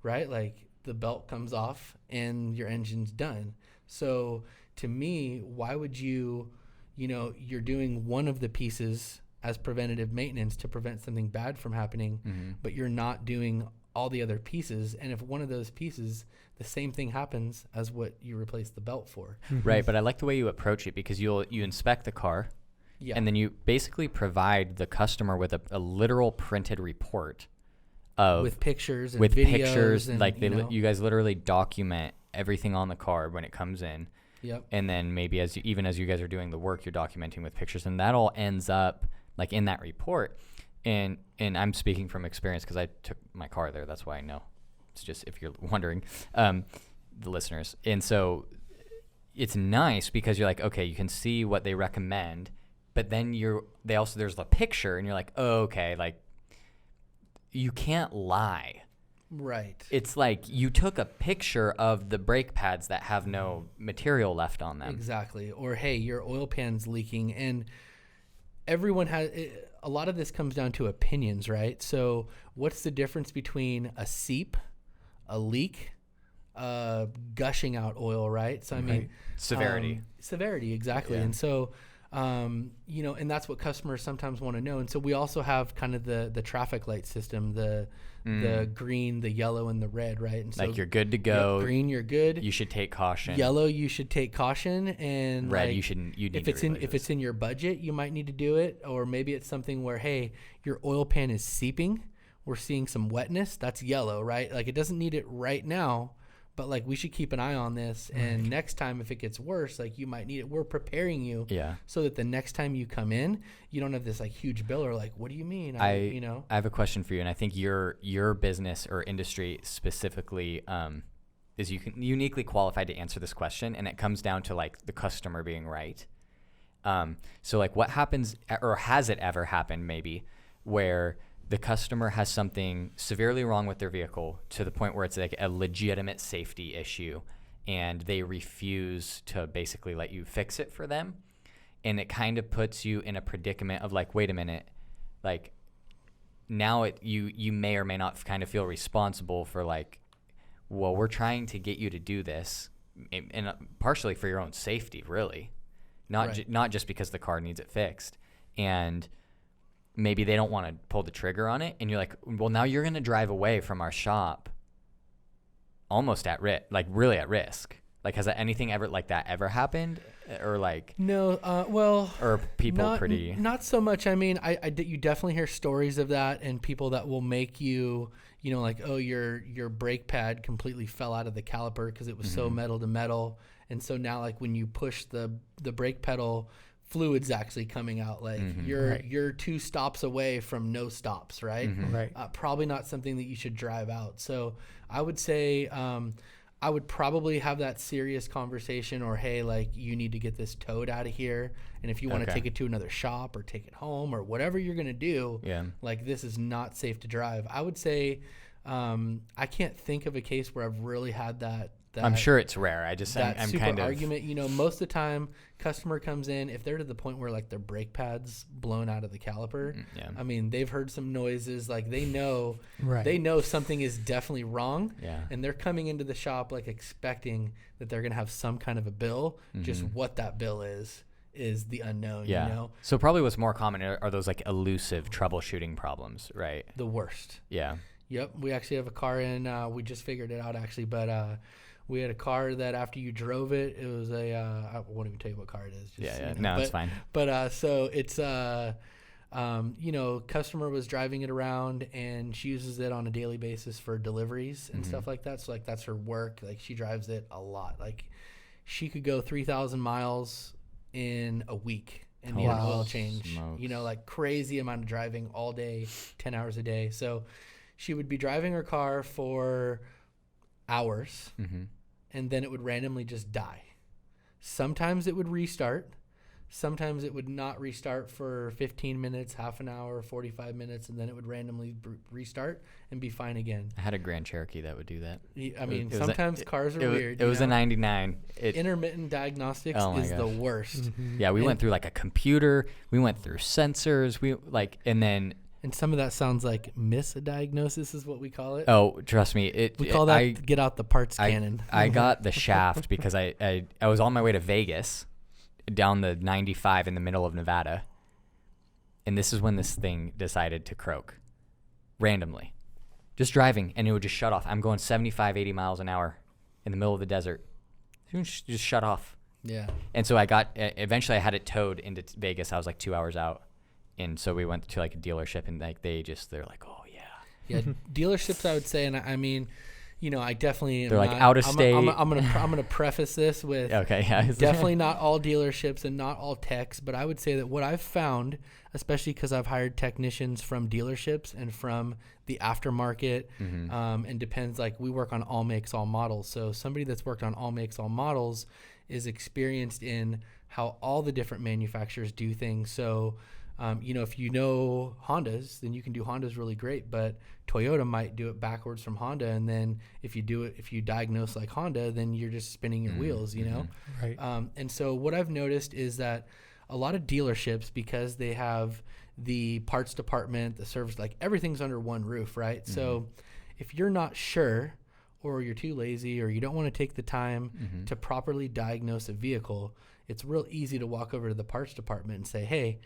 Speaker 2: right? Like, the belt comes off and your engine's done. So to me, why would you know, you're doing one of the pieces as preventative maintenance to prevent something bad from happening, but you're not doing all the other pieces. And if one of those pieces, the same thing happens as what you replaced the belt for.
Speaker 1: Right. But I like the way you approach it, because you inspect the car, and then you basically provide the customer with a literal printed report
Speaker 2: with pictures and videos.
Speaker 1: And, like, you guys literally document everything on the car when it comes in.
Speaker 2: Yep.
Speaker 1: And then maybe as you guys are doing the work, you're documenting with pictures, and that all ends up like in that report. And I'm speaking from experience, because I took my car there. That's why I know. It's just, if you're wondering, the listeners. And so it's nice, because you're like, okay, you can see what they recommend, but then there's the picture, and you're like, oh, okay, like, you can't lie.
Speaker 2: Right.
Speaker 1: It's like you took a picture of the brake pads that have no material left on them.
Speaker 2: Exactly. Or, hey, your oil pan's leaking. And everyone has, a lot of this comes down to opinions, right? So what's the difference between a seep, a leak, gushing out oil, right? So, I mean, severity, exactly. Yeah. And so, and that's what customers sometimes want to know. And so we also have kind of the traffic light system, the green, the yellow, and the red, right? And so,
Speaker 1: like, you're good to go.
Speaker 2: Yep, green, you're good.
Speaker 1: You should take caution.
Speaker 2: Yellow, you should take caution. And
Speaker 1: red,
Speaker 2: like,
Speaker 1: you shouldn't. You need
Speaker 2: if it's in your budget, you might need to do it. Or maybe it's something where, hey, your oil pan is seeping. We're seeing some wetness. That's yellow, right? Like, it doesn't need it right now. But like, we should keep an eye on this, and next time if it gets worse, like, you might need it. We're preparing you, so that the next time you come in, you don't have this like huge bill or like, what do you mean? I
Speaker 1: have a question for you, and I think your business or industry specifically is uniquely qualified to answer this question, and it comes down to like the customer being right. So like, what happens, or has it ever happened maybe, where the customer has something severely wrong with their vehicle to the point where it's like a legitimate safety issue, and they refuse to basically let you fix it for them? And it kind of puts you in a predicament of like, wait a minute, like, now you may or may not kind of feel responsible for like, well, we're trying to get you to do this, and partially for your own safety, really, not just because the car needs it fixed. And maybe they don't want to pull the trigger on it, and you're like, well, now you're going to drive away from our shop almost at risk, like really at risk. Like, has anything ever like that ever happened? Or like,
Speaker 2: no, well,
Speaker 1: or people
Speaker 2: not so much. I mean, you definitely hear stories of that, and people that will make you, like, oh, your brake pad completely fell out of the caliper because it was so metal to metal. And so now, like, when you push the brake pedal, fluid's actually coming out. Like, you're 2 stops away from no stops, right?
Speaker 3: Right.
Speaker 2: Probably not something that you should drive out. So I would say, I would probably have that serious conversation, or, hey, like, you need to get this towed out of here. And if you want to take it to another shop or take it home or whatever you're going to do, like, this is not safe to drive. I would say, I can't think of a case where I've really had that.
Speaker 1: I'm sure it's rare. I'm
Speaker 2: super
Speaker 1: kind of
Speaker 2: argument. Most of the time, customer comes in, if they're to the point where like their brake pad's blown out of the caliper. I mean, they've heard some noises. Like, they know, they know something is definitely wrong. And they're coming into the shop like expecting that they're gonna have some kind of a bill. Just what that bill is the unknown.
Speaker 1: So probably what's more common are those like elusive troubleshooting problems, right?
Speaker 2: The worst.
Speaker 1: Yep.
Speaker 2: We actually have a car in. We just figured it out actually, but. We had a car that after you drove it, it was I won't even tell you what car it is.
Speaker 1: It's fine.
Speaker 2: But so it's customer was driving it around, and she uses it on a daily basis for deliveries and stuff like that. So like, that's her work. Like, she drives it a lot. Like, she could go 3,000 miles in a week and need an oil change. Smokes. Like, crazy amount of driving all day, 10 hours a day. So she would be driving her car for hours. And then it would randomly just die. Sometimes it would restart. Sometimes it would not restart for 15 minutes, half an hour, 45 minutes, and then it would randomly restart and be fine again.
Speaker 1: I had a Grand Cherokee that would do that.
Speaker 2: I mean, sometimes cars are weird.
Speaker 1: It was a 99.
Speaker 2: Intermittent diagnostics is the worst.
Speaker 1: Yeah, we went through like a computer. We went through sensors.
Speaker 2: And some of that sounds like misdiagnosis is what we call it.
Speaker 1: Oh, trust me.
Speaker 2: We call that get out the parts cannon.
Speaker 1: I got the shaft because I was on my way to Vegas down the 95 in the middle of Nevada. And this is when this thing decided to croak randomly. Just driving, and it would just shut off. I'm going 75, 80 miles an hour in the middle of the desert. It would just shut off.
Speaker 2: Yeah.
Speaker 1: And so eventually I had it towed into Vegas. I was like 2 hours out. And so we went to like a dealership, and like they're like, oh
Speaker 2: yeah, dealerships, I would say, and I mean, I definitely
Speaker 1: they're like out of state.
Speaker 2: I'm gonna preface this with definitely not all dealerships and not all techs, but I would say that what I've found, especially because I've hired technicians from dealerships and from the aftermarket, and depends, like, we work on all makes, all models. So somebody that's worked on all makes, all models is experienced in how all the different manufacturers do things. So If you know Hondas, then you can do Hondas really great, but Toyota might do it backwards from Honda. And then if you diagnose like Honda, then you're just spinning your wheels,
Speaker 3: Right.
Speaker 2: And so what I've noticed is that a lot of dealerships, because they have the parts department, the service, like everything's under one roof, right? So if you're not sure, or you're too lazy, or you don't want to take the time to properly diagnose a vehicle, it's real easy to walk over to the parts department and say, hey,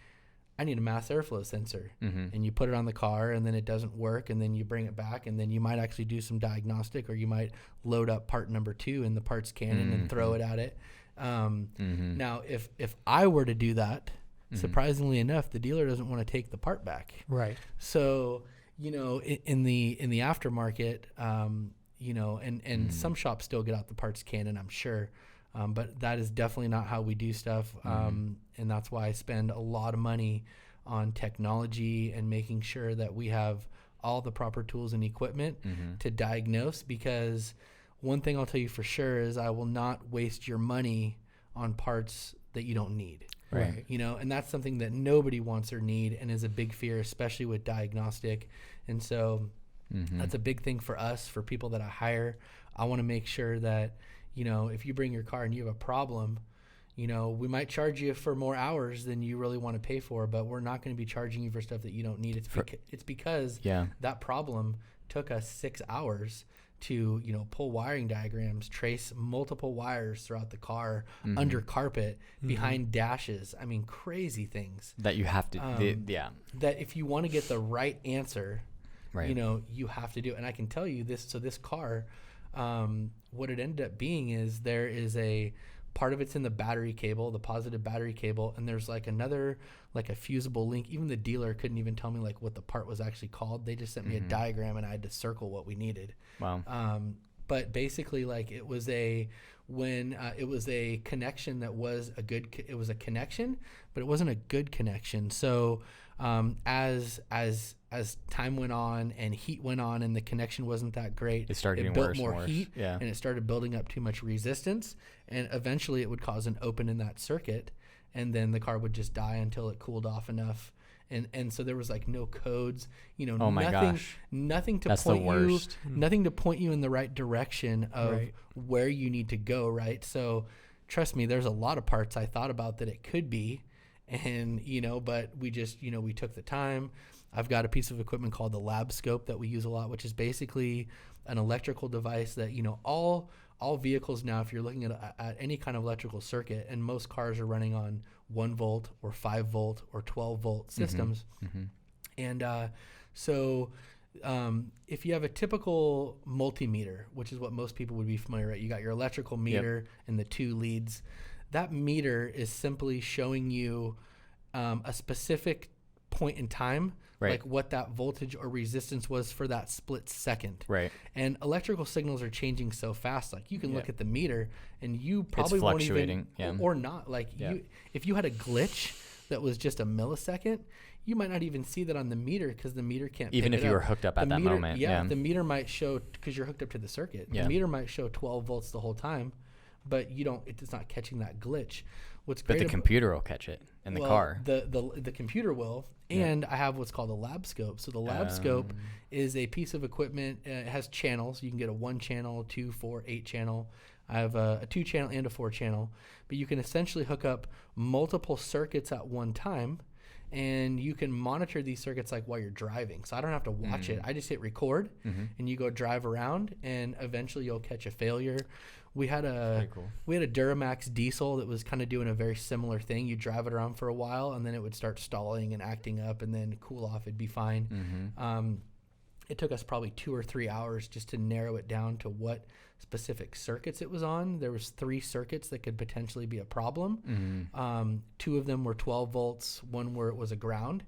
Speaker 2: I need a mass airflow sensor. And you put it on the car, and then it doesn't work, and then you bring it back, and then you might actually do some diagnostic, or you might load up part number 2 in the parts cannon and throw it at it. Now, if I were to do that, surprisingly enough, the dealer doesn't want to take the part back.
Speaker 3: Right.
Speaker 2: So, in the aftermarket, and some shops still get out the parts cannon, I'm sure. But that is definitely not how we do stuff. And that's why I spend a lot of money on technology and making sure that we have all the proper tools and equipment to diagnose, because one thing I'll tell you for sure is I will not waste your money on parts that you don't need.
Speaker 3: Right.
Speaker 2: And that's something that nobody wants or need, and is a big fear, especially with diagnostic. And so that's a big thing for us, for people that I hire. I want to make sure that, if you bring your car and you have a problem, we might charge you for more hours than you really want to pay for, but we're not going to be charging you for stuff that you don't need. It's because that problem took us 6 hours to, pull wiring diagrams, trace multiple wires throughout the car, under carpet, behind dashes. I mean, crazy things.
Speaker 1: That you have to,
Speaker 2: that if you want to get the right answer,
Speaker 1: right.
Speaker 2: You have to do it. And I can tell you this, so this car, what it ended up being is there is a part of it's in the battery cable, the positive battery cable, and there's like another, like a fusible link. Even the dealer couldn't even tell me like what the part was actually called. They just sent me a diagram, and I had to circle what we needed.
Speaker 1: Wow.
Speaker 2: But basically, like, it was a connection that was it was a connection, but it wasn't a good connection. So as time went on and heat went on and the connection wasn't that great,
Speaker 1: it started getting
Speaker 2: built
Speaker 1: worse
Speaker 2: more
Speaker 1: and worse.
Speaker 2: heat, and it started building up too much resistance, and eventually it would cause an open in that circuit, and then the car would just die until it cooled off enough. And so there was like no codes,
Speaker 1: oh my gosh,
Speaker 2: nothing to
Speaker 1: That's
Speaker 2: point
Speaker 1: the worst.
Speaker 2: nothing to point you in the right direction of where you need to go. Right. So trust me, there's a lot of parts I thought about that it could be, and, but we just, we took the time. I've got a piece of equipment called the lab scope that we use a lot, which is basically an electrical device that, all vehicles now, if you're looking at any kind of electrical circuit, and most cars are running on 1 volt or 5 volt or 12 volt systems. And so if you have a typical multimeter, which is what most people would be familiar with, you got your electrical meter and the 2 leads. That meter is simply showing you a specific point in time, like what that voltage or resistance was for that split second.
Speaker 1: Right.
Speaker 2: And electrical signals are changing so fast. Like, you can look at the meter and you probably
Speaker 1: it's
Speaker 2: won't
Speaker 1: fluctuating,
Speaker 2: even, or not. Like, if you had a glitch that was just a millisecond, you might not even see that on the meter, because the meter can't
Speaker 1: even
Speaker 2: pick
Speaker 1: if
Speaker 2: it
Speaker 1: you
Speaker 2: up.
Speaker 1: were hooked up at that moment.
Speaker 2: The meter might show, because you're hooked up to the circuit. The meter might show 12 volts the whole time, but it's not catching that glitch. What's great,
Speaker 1: but the computer will catch it in the car.
Speaker 2: The computer will, and I have what's called a lab scope. So the lab scope is a piece of equipment. It has channels. You can get a 1 channel, 2, 4, 8 channel. I have a 2 channel and a 4 channel. But you can essentially hook up multiple circuits at one time, and you can monitor these circuits like while you're driving. So I don't have to watch it. I just hit record, and you go drive around, and eventually you'll catch a failure. We had a Duramax diesel that was kind of doing a very similar thing. You drive it around for a while, and then it would start stalling and acting up, and then cool off. It'd be fine. It took us probably 2 or 3 hours just to narrow it down to what specific circuits it was on. There was 3 circuits that could potentially be a problem. 2 of them were 12 volts, 1 where it was a ground.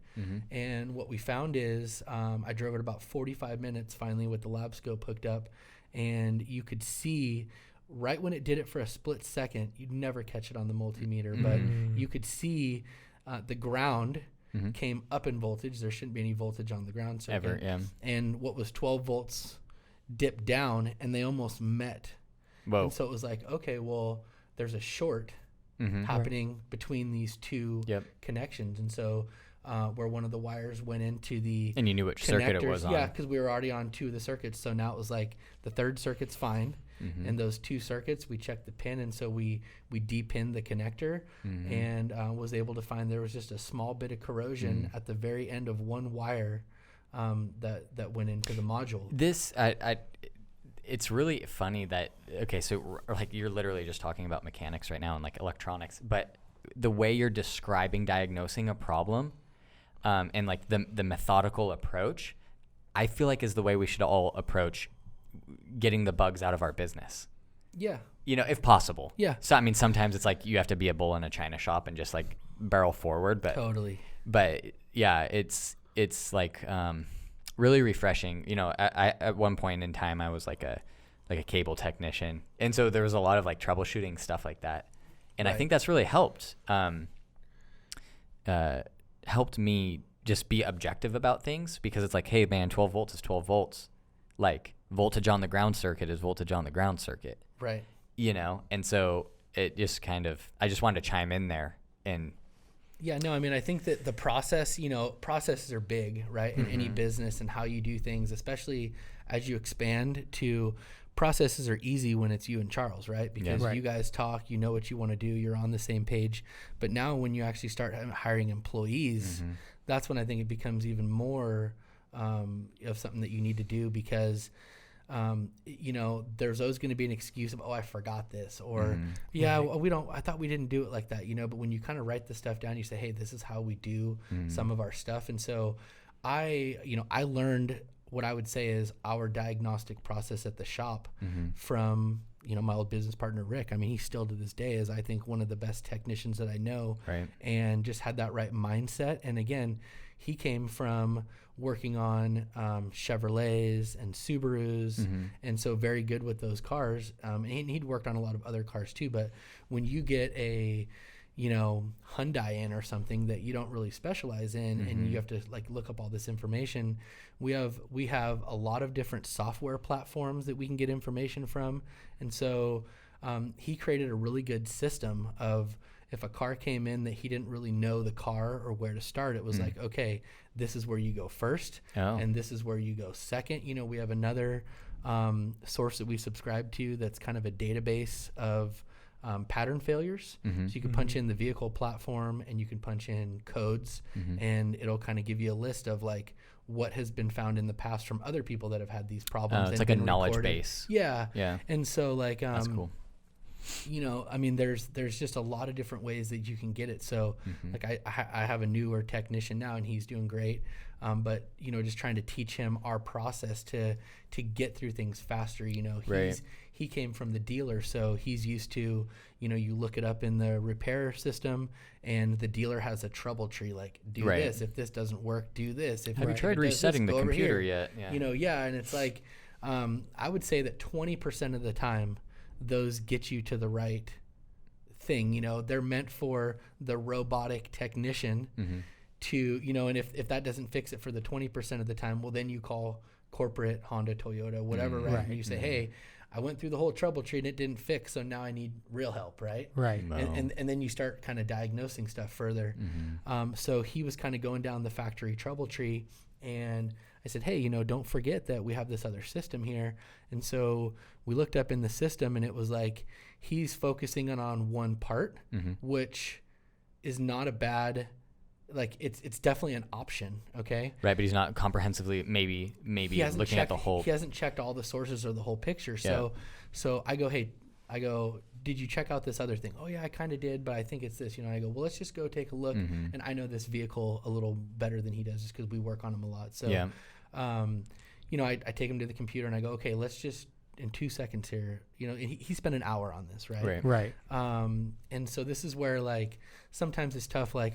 Speaker 2: And what we found is, I drove it about 45 minutes finally with the lab scope hooked up, and you could see right when it did it for a split second. You'd never catch it on the multimeter, but you could see the ground came up in voltage. There shouldn't be any voltage on the ground circuit. And what was 12 volts dipped down, and they almost met.
Speaker 1: Whoa.
Speaker 2: And so it was like, okay, well, there's a short happening between these 2 connections. And so where one of the wires went into the
Speaker 1: And you knew which circuit it was on.
Speaker 2: Yeah, because we were already on 2 of the circuits. So now it was like the 3rd circuit's fine.
Speaker 1: Mm-hmm.
Speaker 2: And those 2 circuits, we checked the pin. And so we depinned the connector
Speaker 1: Mm-hmm.
Speaker 2: and was able to find there was just a small bit of corrosion at the very end of one wire that went into the module.
Speaker 1: This, it's really funny that, okay, so like you're literally just talking about mechanics right now and like electronics, but the way you're describing diagnosing a problem and like the methodical approach, I feel like is the way we should all approach getting the bugs out of our business.
Speaker 2: Yeah.
Speaker 1: You know, if possible.
Speaker 2: Yeah.
Speaker 1: So, I mean, sometimes it's like you have to be a bull in a china shop and just like barrel forward, but
Speaker 2: Totally.
Speaker 1: But yeah, it's like really refreshing. You know, I at one point in time I was like a cable technician, and so there was a lot of like troubleshooting stuff like that, and I think that's really helped me just be objective about things, because it's like, hey man, 12 volts is 12 volts, like voltage on the ground circuit is voltage on the ground circuit,
Speaker 2: Right.
Speaker 1: you know. And so it just kind of, I just wanted to chime in there. And
Speaker 2: Yeah, no, I mean, I think that the process, you know, processes are big, right? In any business, and how you do things, especially as you expand to, processes are easy when it's you and Charles, right? Because you guys talk, you know what you want to do, you're on the same page. But now when you actually start hiring employees, that's when I think it becomes even more of something that you need to do, because you know, there's always going to be an excuse of, oh, I forgot this, or I thought we didn't do it like that, you know. But when you kind of write the stuff down, you say, hey, this is how we do some of our stuff. And so I learned what I would say is our diagnostic process at the shop from, you know, my old business partner, Rick. I mean, he still to this day is, I think, one of the best technicians that I know,
Speaker 1: right.
Speaker 2: And just had that right mindset. And again, he came from working on Chevrolets and Subarus, and so very good with those cars. And he'd worked on a lot of other cars too. But when you get a, you know, Hyundai in or something that you don't really specialize in, and you have to like look up all this information, we have a lot of different software platforms that we can get information from. And so he created a really good system of, if a car came in that he didn't really know the car or where to start, it was like, okay, this is where you go first, and this is where you go second. You know, we have another source that we subscribe to that's kind of a database of pattern failures. So you can punch in the vehicle platform, and you can punch in codes, and it'll kind of give you a list of like what has been found in the past from other people that have had these problems.
Speaker 1: It's like a knowledge base.
Speaker 2: Yeah.
Speaker 1: Yeah.
Speaker 2: And so like,
Speaker 1: that's cool.
Speaker 2: You know, I mean, there's just a lot of different ways that you can get it. So like I have a newer technician now, and he's doing great. But, you know, just trying to teach him our process to get through things faster. You know, he came from the dealer, so he's used to, you know, you look it up in the repair system, and the dealer has a trouble tree, like do this, if this doesn't work, do this. Have
Speaker 1: you tried resetting the computer yet?
Speaker 2: Yeah. You know, and it's like, I would say that 20% of the time, those get you to the right thing. You know, they're meant for the robotic technician to, you know, and if that doesn't fix it for the 20% of the time, well, then you call corporate, Honda, Toyota, whatever, right? And you say, hey, I went through the whole trouble tree and it didn't fix, so now I need real help, right?
Speaker 3: Right.
Speaker 2: And then you start kind of diagnosing stuff further. So he was kind of going down the factory trouble tree, and I said, hey, you know, don't forget that we have this other system here. And so we looked up in the system, and it was like he's focusing on one part, which is not a bad, like it's definitely an option, okay?
Speaker 1: Right, but he's not comprehensively maybe looking at the whole.
Speaker 2: He hasn't checked all the sources or the whole picture. So I go, hey, did you check out this other thing? Oh yeah, I kind of did, but I think it's this. You know, I go, well, let's just go take a look. And I know this vehicle a little better than he does, just because we work on him a lot. So, you know, I take him to the computer and I go, okay, let's just in 2 seconds here. You know, he spent an hour on this, right?
Speaker 3: Right.
Speaker 2: And so this is where like sometimes it's tough. Like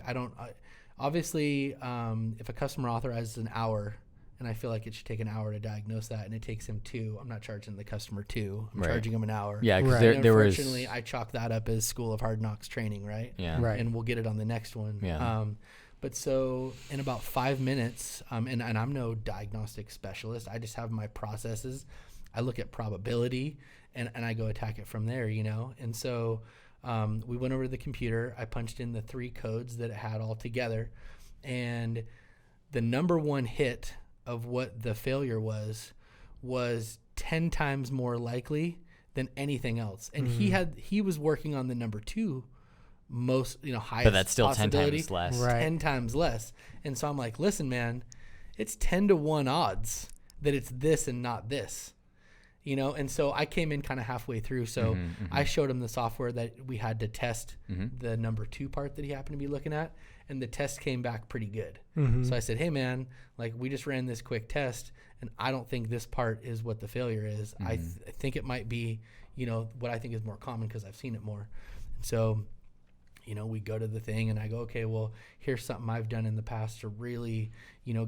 Speaker 2: obviously, if a customer authorizes an hour, and I feel like it should take an hour to diagnose that, and it takes him 2. I'm not charging the customer 2. I'm charging him an hour.
Speaker 1: Yeah, because
Speaker 2: unfortunately, I chalk that up as School of Hard Knocks training, right?
Speaker 1: Yeah.
Speaker 3: Right.
Speaker 2: And we'll get it on the next one.
Speaker 1: Yeah.
Speaker 2: But so in about 5 minutes, and I'm no diagnostic specialist. I just have my processes. I look at probability, and I go attack it from there, you know? And so we went over to the computer. I punched in the 3 codes that it had all together. And the number one hit of what the failure was 10 times more likely than anything else. And he was working on the number 2 most, highest,
Speaker 1: but that's still 10 times less.
Speaker 3: Right.
Speaker 2: 10 times less. And so I'm like, listen, man, it's 10 to 1 odds that it's this and not this, And so I came in kind of halfway through. So I showed him the software that we had to test the number 2 part that he happened to be looking at. And the test came back pretty good. So I said, hey man, like we just ran this quick test and I don't think this part is what the failure is. I think it might be, what I think is more common because I've seen it more. And so, we go to the thing and I go, okay, well, here's something I've done in the past to really,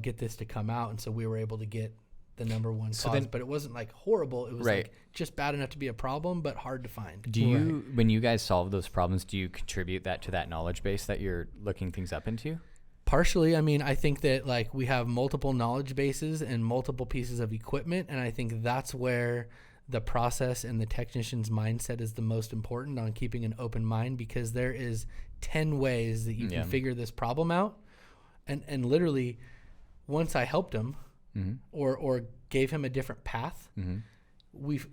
Speaker 2: get this to come out. And so we were able to get the number 1 cause, but it wasn't like horrible. It was like just bad enough to be a problem, but hard to find.
Speaker 1: Do you, when you guys solve those problems, do you contribute that to that knowledge base that you're looking things up into?
Speaker 2: Partially. I mean, I think that like we have multiple knowledge bases and multiple pieces of equipment. And I think that's where the process and the technician's mindset is the most important on keeping an open mind, because there is 10 ways that you can figure this problem out. And literally once I helped him, or gave him a different path,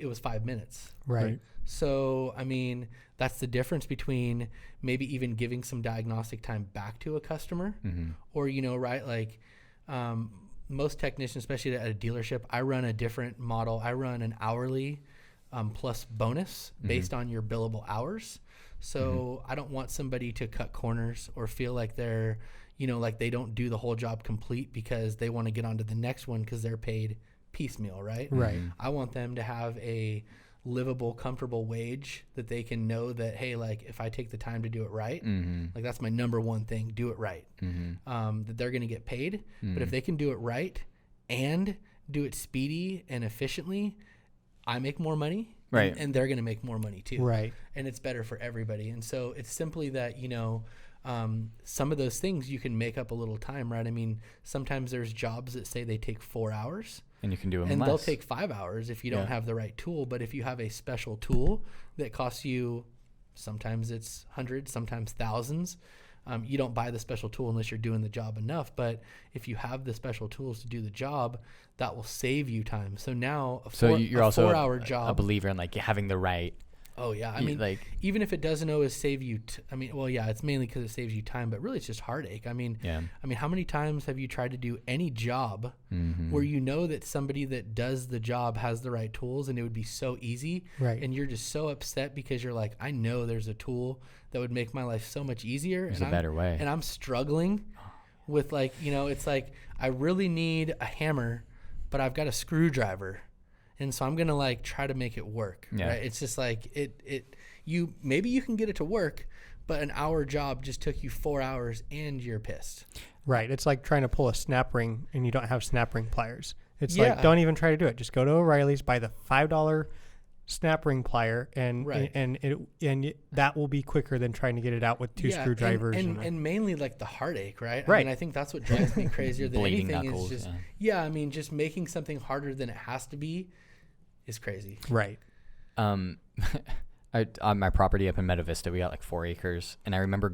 Speaker 2: it was 5 minutes.
Speaker 3: Right.
Speaker 2: So, I mean, that's the difference between maybe even giving some diagnostic time back to a customer or, like most technicians, especially at a dealership, I run a different model. I run an hourly plus bonus based on your billable hours. So I don't want somebody to cut corners or feel like they're, like they don't do the whole job complete because they want to get onto the next one because they're paid piecemeal, right?
Speaker 3: Right.
Speaker 2: I want them to have a livable, comfortable wage that they can know that, hey, like if I take the time to do it right, like that's my number one thing, do it right, that they're going to get paid. But if they can do it right and do it speedy and efficiently, I make more money.
Speaker 1: Right.
Speaker 2: And they're going to make more money too.
Speaker 3: Right.
Speaker 2: And it's better for everybody. And so it's simply that, some of those things you can make up a little time, right? I mean, sometimes there's jobs that say they take 4 hours.
Speaker 1: And you can do them
Speaker 2: and
Speaker 1: less.
Speaker 2: they'll take 5 hours if you don't have the right tool. But if you have a special tool that costs you, sometimes it's hundreds, sometimes thousands. You don't buy the special tool unless you're doing the job enough. But if you have the special tools to do the job, that will save you time. So now
Speaker 1: you're also
Speaker 2: 4-hour job.
Speaker 1: A believer in like having the right.
Speaker 2: Oh yeah, I mean, like even if it doesn't always save you, it's mainly because it saves you time, but really it's just heartache. I mean, how many times have you tried to do any job where you know that somebody that does the job has the right tools and it would be so easy,
Speaker 3: right?
Speaker 2: And you're just so upset because you're like, I know there's a tool that would make my life so much easier.
Speaker 1: There's a better way,
Speaker 2: and I'm struggling with like, it's like I really need a hammer, but I've got a screwdriver. And so I'm going to like try to make it work. Yeah. Right. It's just like maybe you can get it to work, but an hour job just took you 4 hours and you're pissed.
Speaker 3: Right. It's like trying to pull a snap ring and you don't have snap ring pliers. It's like, don't even try to do it. Just go to O'Reilly's, buy the $5 snap ring plier and that will be quicker than trying to get it out with two screwdrivers.
Speaker 2: And mainly like the heartache, right?
Speaker 3: Right.
Speaker 2: I mean, I think that's what drives me crazier than anything
Speaker 1: knuckles,
Speaker 2: is just, just making something harder than it has to be is crazy.
Speaker 3: Right.
Speaker 1: On my property up in Meadow Vista, we got like 4 acres. And I remember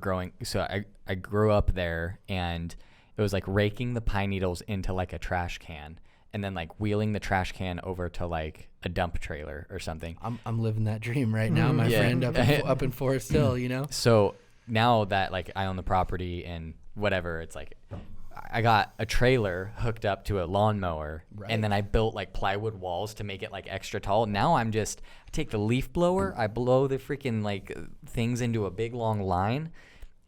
Speaker 1: I grew up there and it was like raking the pine needles into like a trash can and then like wheeling the trash can over to like a dump trailer or something.
Speaker 2: I'm living that dream right now, my friend up in Forest Hill,
Speaker 1: So now that like I own the property and whatever, it's like I got a trailer hooked up to a lawnmower and then I built like plywood walls to make it like extra tall. Now I take the leaf blower, I blow the freaking like things into a big long line,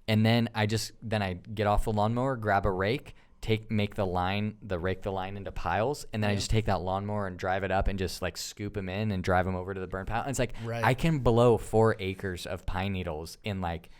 Speaker 1: and then I get off the lawnmower, grab a rake, rake the line into piles, and then I just take that lawnmower and drive it up and just like scoop them in and drive them over to the burn pile. And it's like I can blow 4 acres of pine needles in like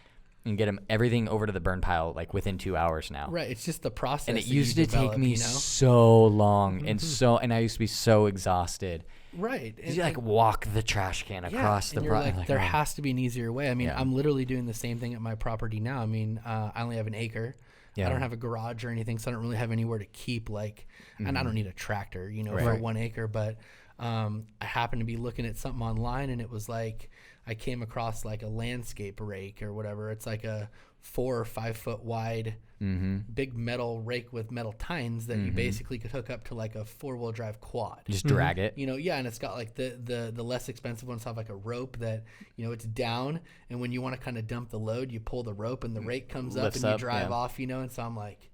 Speaker 1: and get them everything over to the burn pile like within 2 hours now.
Speaker 2: Right. It's just the process.
Speaker 1: And it used to take me so long and I used to be so exhausted.
Speaker 2: Right.
Speaker 1: And you like walk the trash can across the
Speaker 2: like there has to be an easier way. I mean, I'm literally doing the same thing at my property now. I mean, I only have an acre. Yeah. I don't have a garage or anything, so I don't really have anywhere to keep and I don't need a tractor, for 1 acre, but I happened to be looking at something online and it was like I came across like a landscape rake or whatever. It's like a 4 or 5 foot wide big metal rake with metal tines that you basically could hook up to like a 4-wheel drive quad.
Speaker 1: Just drag it.
Speaker 2: You know, yeah, and it's got like the less expensive ones have like a rope that, you know, it's down, and when you want to kind of dump the load, you pull the rope and the rake comes up and you drive off, you know, and so I'm like,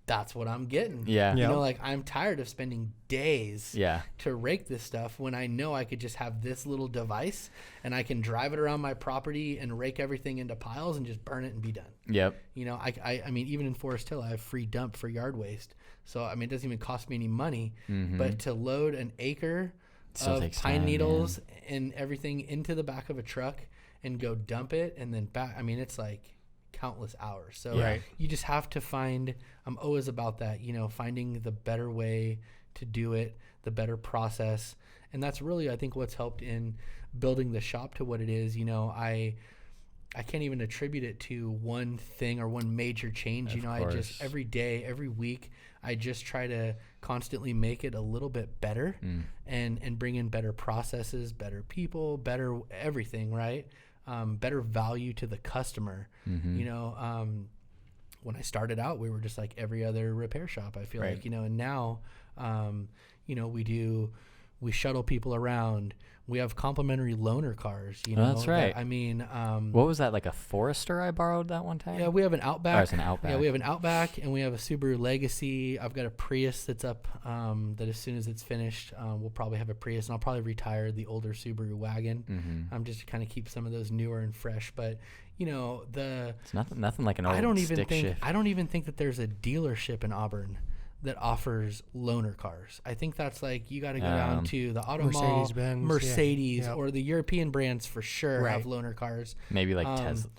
Speaker 2: that's what I'm getting.
Speaker 1: Yeah.
Speaker 2: You know, like I'm tired of spending days
Speaker 1: Yeah.
Speaker 2: to rake this stuff when I know I could just have this little device and I can drive it around my property and rake everything into piles and just burn it and be done.
Speaker 1: Yep.
Speaker 2: You know, I mean, even in Forest Hill, I have free dump for yard waste. So, I mean, it doesn't even cost me any money, but to load an acre
Speaker 1: Still
Speaker 2: of
Speaker 1: takes
Speaker 2: pine
Speaker 1: time,
Speaker 2: needles and everything into the back of a truck and go dump it and then back, I mean, it's like countless hours. So you just have to find, I'm always about that, you know, finding the better way to do it, the better process. And that's really, I think, what's helped in building the shop to what it is. You know, I can't even attribute it to one thing or one major change. You know, I just, every day, every week, I just try to constantly make it a little bit better and bring in better processes, better people, better everything, right? Better value to the customer. You know, when I started out, we were just like every other repair shop, I feel like, you know, and now, you know, we shuttle people around. We have complimentary loaner cars, you know.
Speaker 1: That's right.
Speaker 2: I mean,
Speaker 1: what was that, like a Forester I borrowed that one time?
Speaker 2: Yeah, we have an Outback.
Speaker 1: Oh, it's an Outback.
Speaker 2: Yeah, we have an Outback, and we have a Subaru Legacy. I've got a Prius that's up, that as soon as it's finished, we'll probably have a Prius, and I'll probably retire the older Subaru wagon. Just to kind of keep some of those newer and fresh. But, you know,
Speaker 1: it's nothing like an old stick shift.
Speaker 2: I don't even think that there's a dealership in Auburn that offers loaner cars. I think that's like, you got to go down to the Auto Mall, Mercedes, or the European brands for sure have loaner cars.
Speaker 1: Maybe like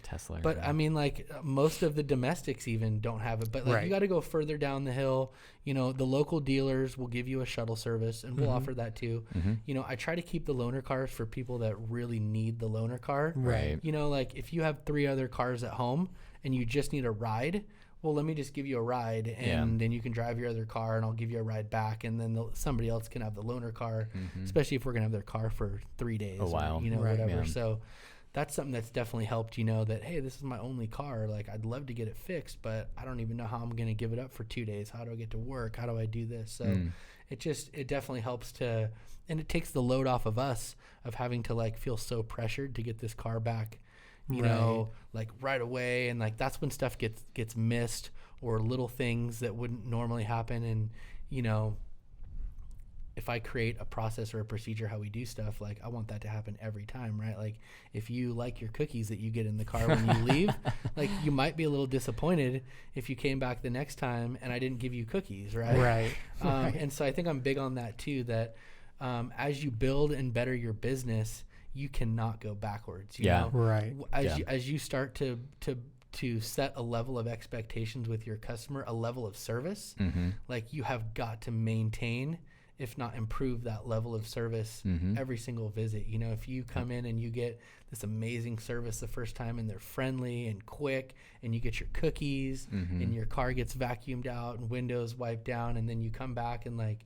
Speaker 1: Tesla.
Speaker 2: But I mean, like most of the domestics even don't have it. But like you got to go further down the hill. You know, the local dealers will give you a shuttle service, and we'll offer that too. You know, I try to keep the loaner cars for people that really need the loaner car.
Speaker 1: Right.
Speaker 2: You know, like if you have 3 other cars at home and you just need a ride, well, let me just give you a ride, and then you can drive your other car, and I'll give you a ride back, and then somebody else can have the loaner car, especially if we're going to have their car for 3 days.
Speaker 1: A while.
Speaker 2: Or, you know, whatever. So that's something that's definitely helped, you know, that, hey, this is my only car. Like, I'd love to get it fixed, but I don't even know how I'm going to give it up for 2 days. How do I get to work? How do I do this? So it definitely helps to, and it takes the load off of us of having to, like, feel so pressured to get this car back, you know, like right away. And like, that's when stuff gets missed, or little things that wouldn't normally happen. And, you know, if I create a process or a procedure how we do stuff, like I want that to happen every time, right? Like if you like your cookies that you get in the car when you leave, like you might be a little disappointed if you came back the next time and I didn't give you cookies, right? And so I think I'm big on that too, that as you build and better your business, you cannot go backwards. You know? As you start to set a level of expectations with your customer, a level of service, like you have got to maintain, if not improve, that level of service every single visit. You know, if you come in and you get this amazing service the first time, and they're friendly and quick, and you get your cookies and your car gets vacuumed out and windows wiped down, and then you come back and like,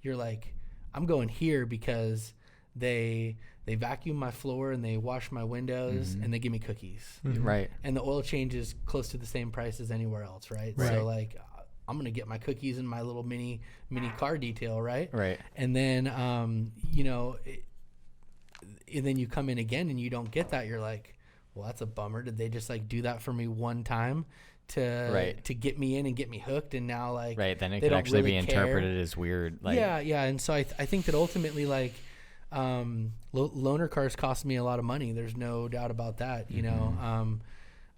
Speaker 2: you're like, I'm going here because they vacuum my floor and they wash my windows and they give me cookies.
Speaker 1: Right.
Speaker 2: And the oil change is close to the same price as anywhere else, right? So like, I'm going to get my cookies in my little mini car detail, right?
Speaker 1: Right.
Speaker 2: And then, you know, and then you come in again and you don't get that. You're like, well, that's a bummer. Did they just like do that for me one time to get me in and get me hooked? And now like,
Speaker 1: then it could actually be interpreted as weird. Like,
Speaker 2: yeah. And so I think that ultimately, like, loaner cars cost me a lot of money. There's no doubt about that, you know.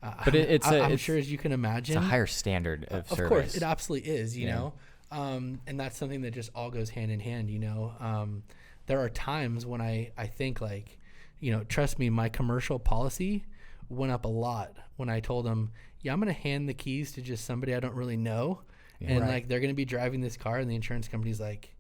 Speaker 1: But
Speaker 2: I'm sure, as you can imagine,
Speaker 1: it's a higher standard of service.
Speaker 2: Of course, it absolutely is, you know. And that's something that just all goes hand in hand, you know. There are times when I think like, you know, trust me, my commercial policy went up a lot when I told them, yeah, I'm going to hand the keys to just somebody I don't really know. And like, they're going to be driving this car, and the insurance company's like,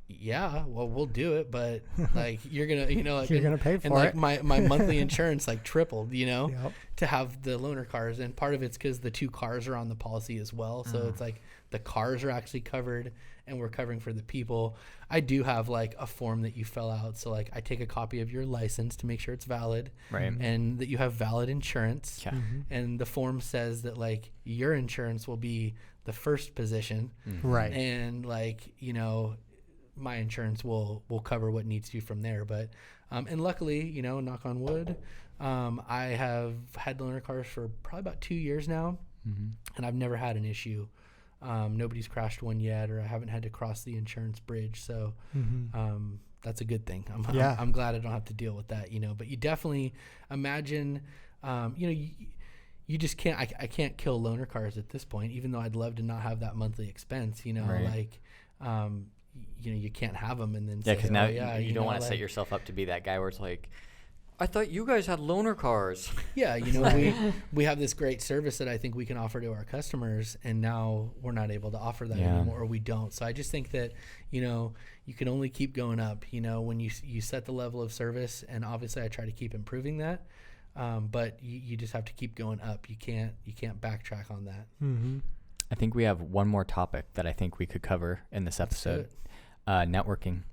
Speaker 2: yeah, well, we'll do it, but like you're gonna, like,
Speaker 3: you're gonna pay for
Speaker 2: and like
Speaker 3: it.
Speaker 2: my monthly insurance like tripled,
Speaker 3: Yep.
Speaker 2: to have the loaner cars, and part of it's because the 2 cars are on the policy as well, so it's like the cars are actually covered, and we're covering for the people. I do have like a form that you fill out, so like I take a copy of your license to make sure it's valid,
Speaker 1: Right.
Speaker 2: and that you have valid insurance,
Speaker 1: Yeah.
Speaker 2: and the form says that like your insurance will be the first position,
Speaker 3: Right.
Speaker 2: and like my insurance will cover what needs to from there. But and luckily, knock on wood, I have had loaner cars for probably about 2 years now, and I've never had an issue. Nobody's crashed one yet, or I haven't had to cross the insurance bridge, so that's a good thing. I'm glad I don't have to deal with that, but you definitely imagine, you just can't, I can't kill loaner cars at this point, even though I'd love to not have that monthly expense,
Speaker 1: Right.
Speaker 2: you can't have them and then
Speaker 1: Yeah, because now
Speaker 2: you
Speaker 1: you don't want to set yourself up to be that guy where it's like, I thought you guys had loaner cars.
Speaker 2: Yeah, we have this great service that I think we can offer to our customers, and now we're not able to offer that anymore, or we don't. So I just think that, you can only keep going up, when you set the level of service, and obviously I try to keep improving that, but you just have to keep going up. You can't backtrack on that.
Speaker 1: I think we have one more topic that I think we could cover in this episode. Networking.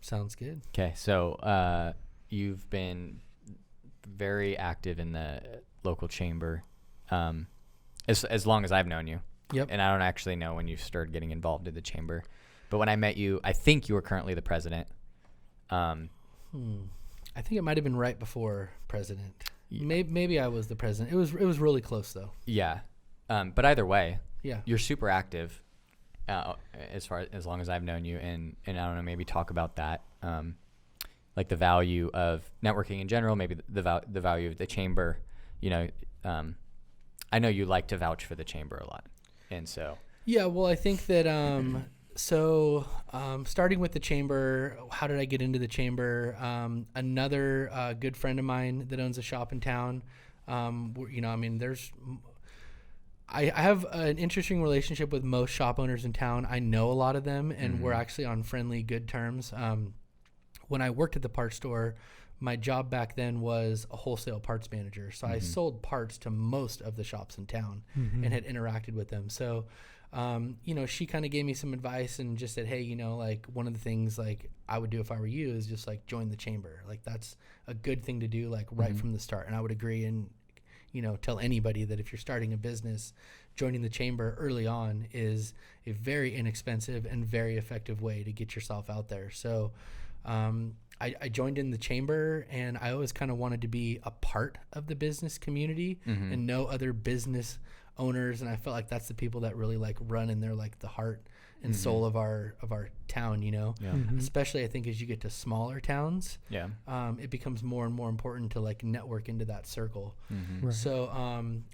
Speaker 2: Sounds good.
Speaker 1: Okay, so you've been very active in the local chamber as long as I've known you.
Speaker 2: Yep.
Speaker 1: And I don't actually know when you started getting involved in the chamber. But when I met you, I think you were currently the president.
Speaker 2: I think it might have been right before president.
Speaker 1: Yeah.
Speaker 2: Maybe I was the president. It was really close though.
Speaker 1: Yeah. But either way,
Speaker 2: yeah,
Speaker 1: you're super active as long as I've known you. And I don't know, maybe talk about that. Like the value of networking in general, maybe the value of the chamber. I know you like to vouch for the chamber a lot. And so.
Speaker 2: Yeah, well, I think that starting with the chamber, how did I get into the chamber? Another good friend of mine that owns a shop in town. I have an interesting relationship with most shop owners in town. I know a lot of them, and we're actually on friendly, good terms. When I worked at the parts store, my job back then was a wholesale parts manager. So I sold parts to most of the shops in town and had interacted with them. So, she kind of gave me some advice and just said, hey, like one of the things like I would do if I were you is just like join the chamber. Like that's a good thing to do, like right from the start. And I would agree and, tell anybody that if you're starting a business, joining the chamber early on is a very inexpensive and very effective way to get yourself out there. So, I joined in the chamber, and I always kind of wanted to be a part of the business community and know other business owners. And I felt like that's the people that really like run, and they're like the heart and soul of our town, especially I think as you get to smaller towns, it becomes more and more important to like network into that circle. Right. So,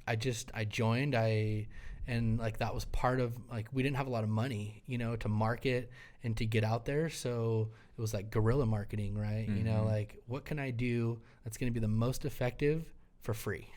Speaker 2: I joined, and like that was part of like, we didn't have a lot of money, to market and to get out there. So it was like guerrilla marketing, right? Like what can I do that's going to be the most effective for free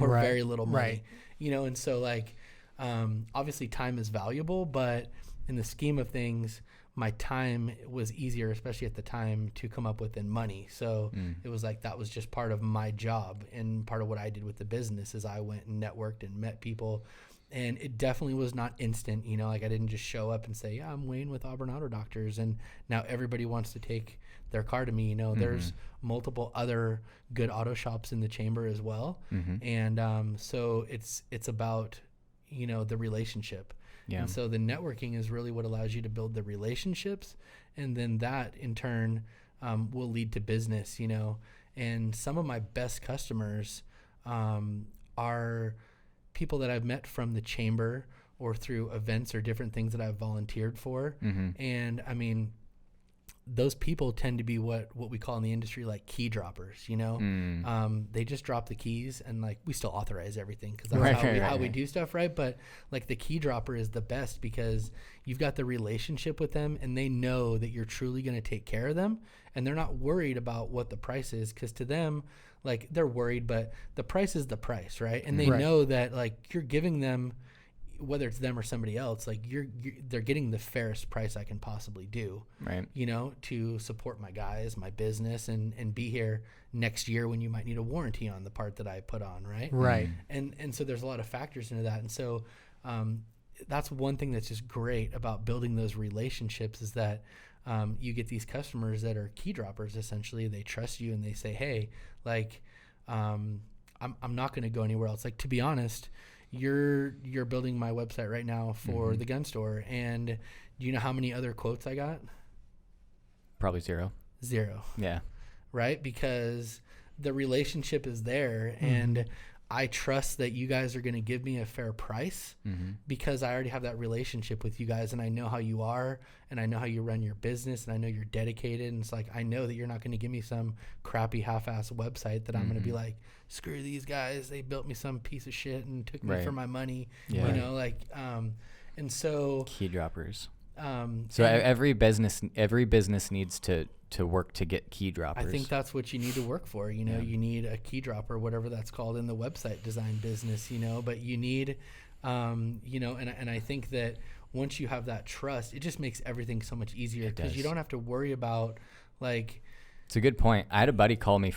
Speaker 2: or very little money, and so like, obviously time is valuable, but in the scheme of things, my time was easier, especially at the time, to come up with than money. So it was like, that was just part of my job, and part of what I did with the business is I went and networked and met people. And it definitely was not instant, like I didn't just show up and say, yeah, I'm Wayne with Auburn Auto Doctors, and now everybody wants to take their car to me. There's multiple other good auto shops in the chamber as well. And so it's about, the relationship. Yeah. And so the networking is really what allows you to build the relationships, and then that in turn will lead to business, and some of my best customers are people that I've met from the chamber or through events or different things that I've volunteered for. And I mean, those people tend to be what we call in the industry like key droppers, they just drop the keys, and like we still authorize everything because that's how we do stuff, right? But like the key dropper is the best because you've got the relationship with them, and they know that you're truly going to take care of them, and they're not worried about what the price is, because to them, like they're worried, but the price is the price, right? And they know that like you're giving them whether it's them or somebody else, like they're getting the fairest price I can possibly do,
Speaker 1: right?
Speaker 2: To support my guys, my business, and be here next year when you might need a warranty on the part that I put on, right?
Speaker 3: Right.
Speaker 2: And so there's a lot of factors into that, and so that's one thing that's just great about building those relationships is that you get these customers that are key droppers. Essentially, they trust you and they say, hey, like, I'm not going to go anywhere else. Like, to be honest, you're building my website right now for the gun store, and do you know how many other quotes I got?
Speaker 1: Probably zero.
Speaker 2: Yeah. Right? Because the relationship is there, and I trust that you guys are going to give me a fair price because I already have that relationship with you guys, and I know how you are, and I know how you run your business, and I know you're dedicated. And it's like, I know that you're not going to give me some crappy half-ass website that I'm going to be like, screw these guys. They built me some piece of shit and took me for my money, and so
Speaker 1: key droppers. So every business needs to work to get key droppers.
Speaker 2: I think that's what you need to work for. You need a key dropper, whatever that's called in the website design business, but you need, and I think that once you have that trust, it just makes everything so much easier because you don't have to worry about like.
Speaker 1: It's a good point. I had a buddy call me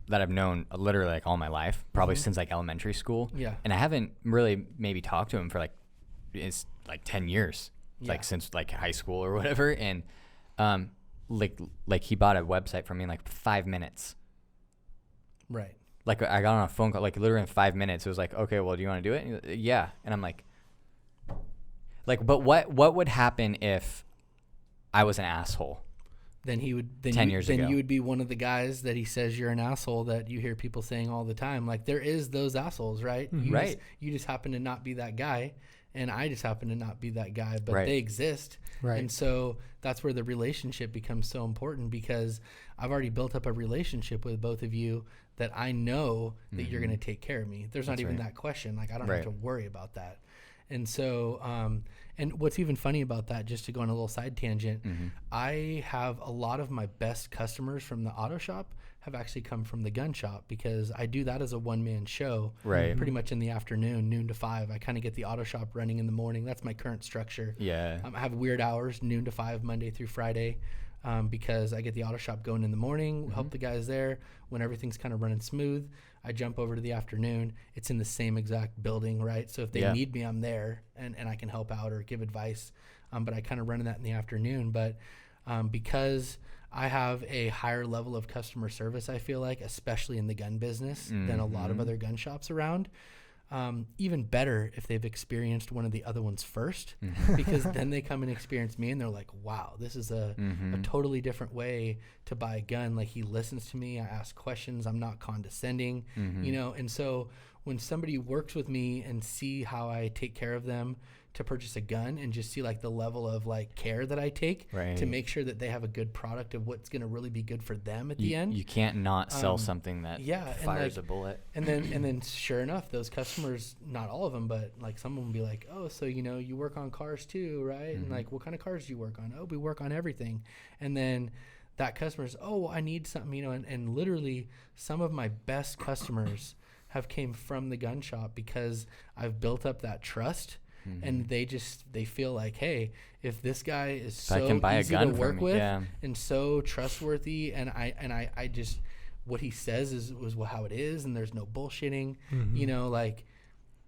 Speaker 1: that I've known literally like all my life, probably since like elementary school.
Speaker 2: Yeah.
Speaker 1: And I haven't really maybe talked to him for it's like 10 years. Like since like high school or whatever, and like he bought a website from me in like 5 minutes.
Speaker 2: Right.
Speaker 1: Like I got on a phone call like literally in 5 minutes. It was like, okay, well, do you want to do it? And yeah. And I'm like, but what would happen if I was an asshole?
Speaker 2: Then he would.
Speaker 1: 10 years ago.
Speaker 2: Then you would be one of the guys that he says you're an asshole that you hear people saying all the time. Like there is those assholes, right? You just happen to not be that guy. And I just happen to not be that guy, but they exist.
Speaker 3: Right.
Speaker 2: And so that's where the relationship becomes so important because I've already built up a relationship with both of you that I know that you're going to take care of me. There's not even that question. Like I don't have to worry about that. And so, and what's even funny about that, just to go on a little side tangent, I have a lot of my best customers from the auto shop have actually come from the gun shop because I do that as a one-man show pretty much in the afternoon, noon to 5. I kind of get the auto shop running in the morning. That's my current structure.
Speaker 1: Yeah.
Speaker 2: I have weird hours, noon to 5, Monday through Friday, because I get the auto shop going in the morning, help the guys there. When everything's kind of running smooth, I jump over to the afternoon. It's in the same exact building, right? So if they need me, I'm there and I can help out or give advice. But I kind of run that in the afternoon. But because I have a higher level of customer service, I feel like, especially in the gun business than a lot of other gun shops around. Even better if they've experienced one of the other ones first, because then they come and experience me and they're like, wow, this is a totally different way to buy a gun. Like he listens to me, I ask questions, I'm not condescending, and so when somebody works with me and see how I take care of them to purchase a gun and just see like the level of like care that I take to make sure that they have a good product of what's going to really be good for them at the end.
Speaker 1: You can't not sell something that fires
Speaker 2: like,
Speaker 1: a bullet.
Speaker 2: And then sure enough, those customers, not all of them, but like some of them be like, oh, so you work on cars too, right? And like, what kind of cars do you work on? Oh, we work on everything. And then that customer's, oh, I need something, and literally some of my best customers have came from the gun shop because I've built up that trust. And they feel like, hey, if this guy is so easy to work with and so trustworthy, and I just what he says is how it is, and there's no bullshitting, like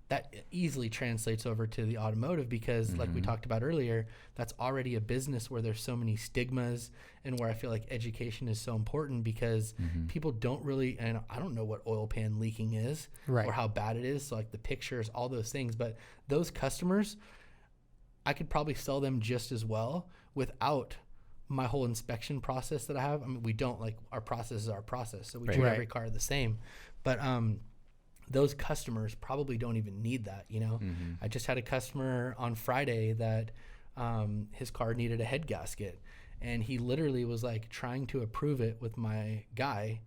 Speaker 2: that easily translates over to the automotive because, like we talked about earlier, that's already a business where there's so many stigmas and where I feel like education is so important because people don't really, and I don't know what oil pan leaking is or how bad it is. So like the pictures, all those things, but those customers, I could probably sell them just as well without my whole inspection process that I have. I mean, we don't like our process is our process. So we treat every car the same, but, those customers probably don't even need that, I just had a customer on Friday that his car needed a head gasket, and he literally was like trying to approve it with my guy,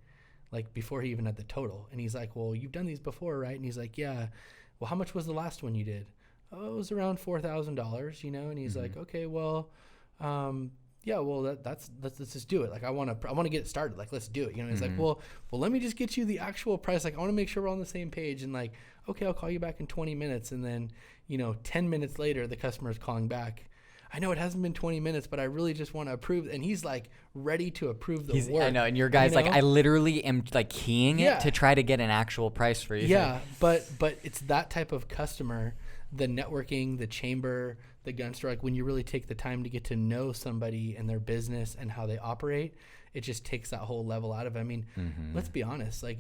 Speaker 2: like before he even had the total. And he's like, well, you've done these before, right? And he's like, yeah. Well, how much was the last one you did? Oh, it was around $4,000, and he's like, okay, well, yeah, well, let's just do it. Like, I want to get it started. Like, let's do it. You know, he's like, well, let me just get you the actual price. Like, I want to make sure we're on the same page. And like, okay, I'll call you back in 20 minutes. And then, 10 minutes later, the customer is calling back. I know it hasn't been 20 minutes, but I really just want to approve. And he's like ready to approve the work.
Speaker 1: I know. And your guy's like, I literally am like keying it to try to get an actual price for you.
Speaker 2: Yeah. But it's that type of customer, the networking, the chamber, the gun store, like when you really take the time to get to know somebody and their business and how they operate, it just takes that whole level out of it. I mean, let's be honest. Like,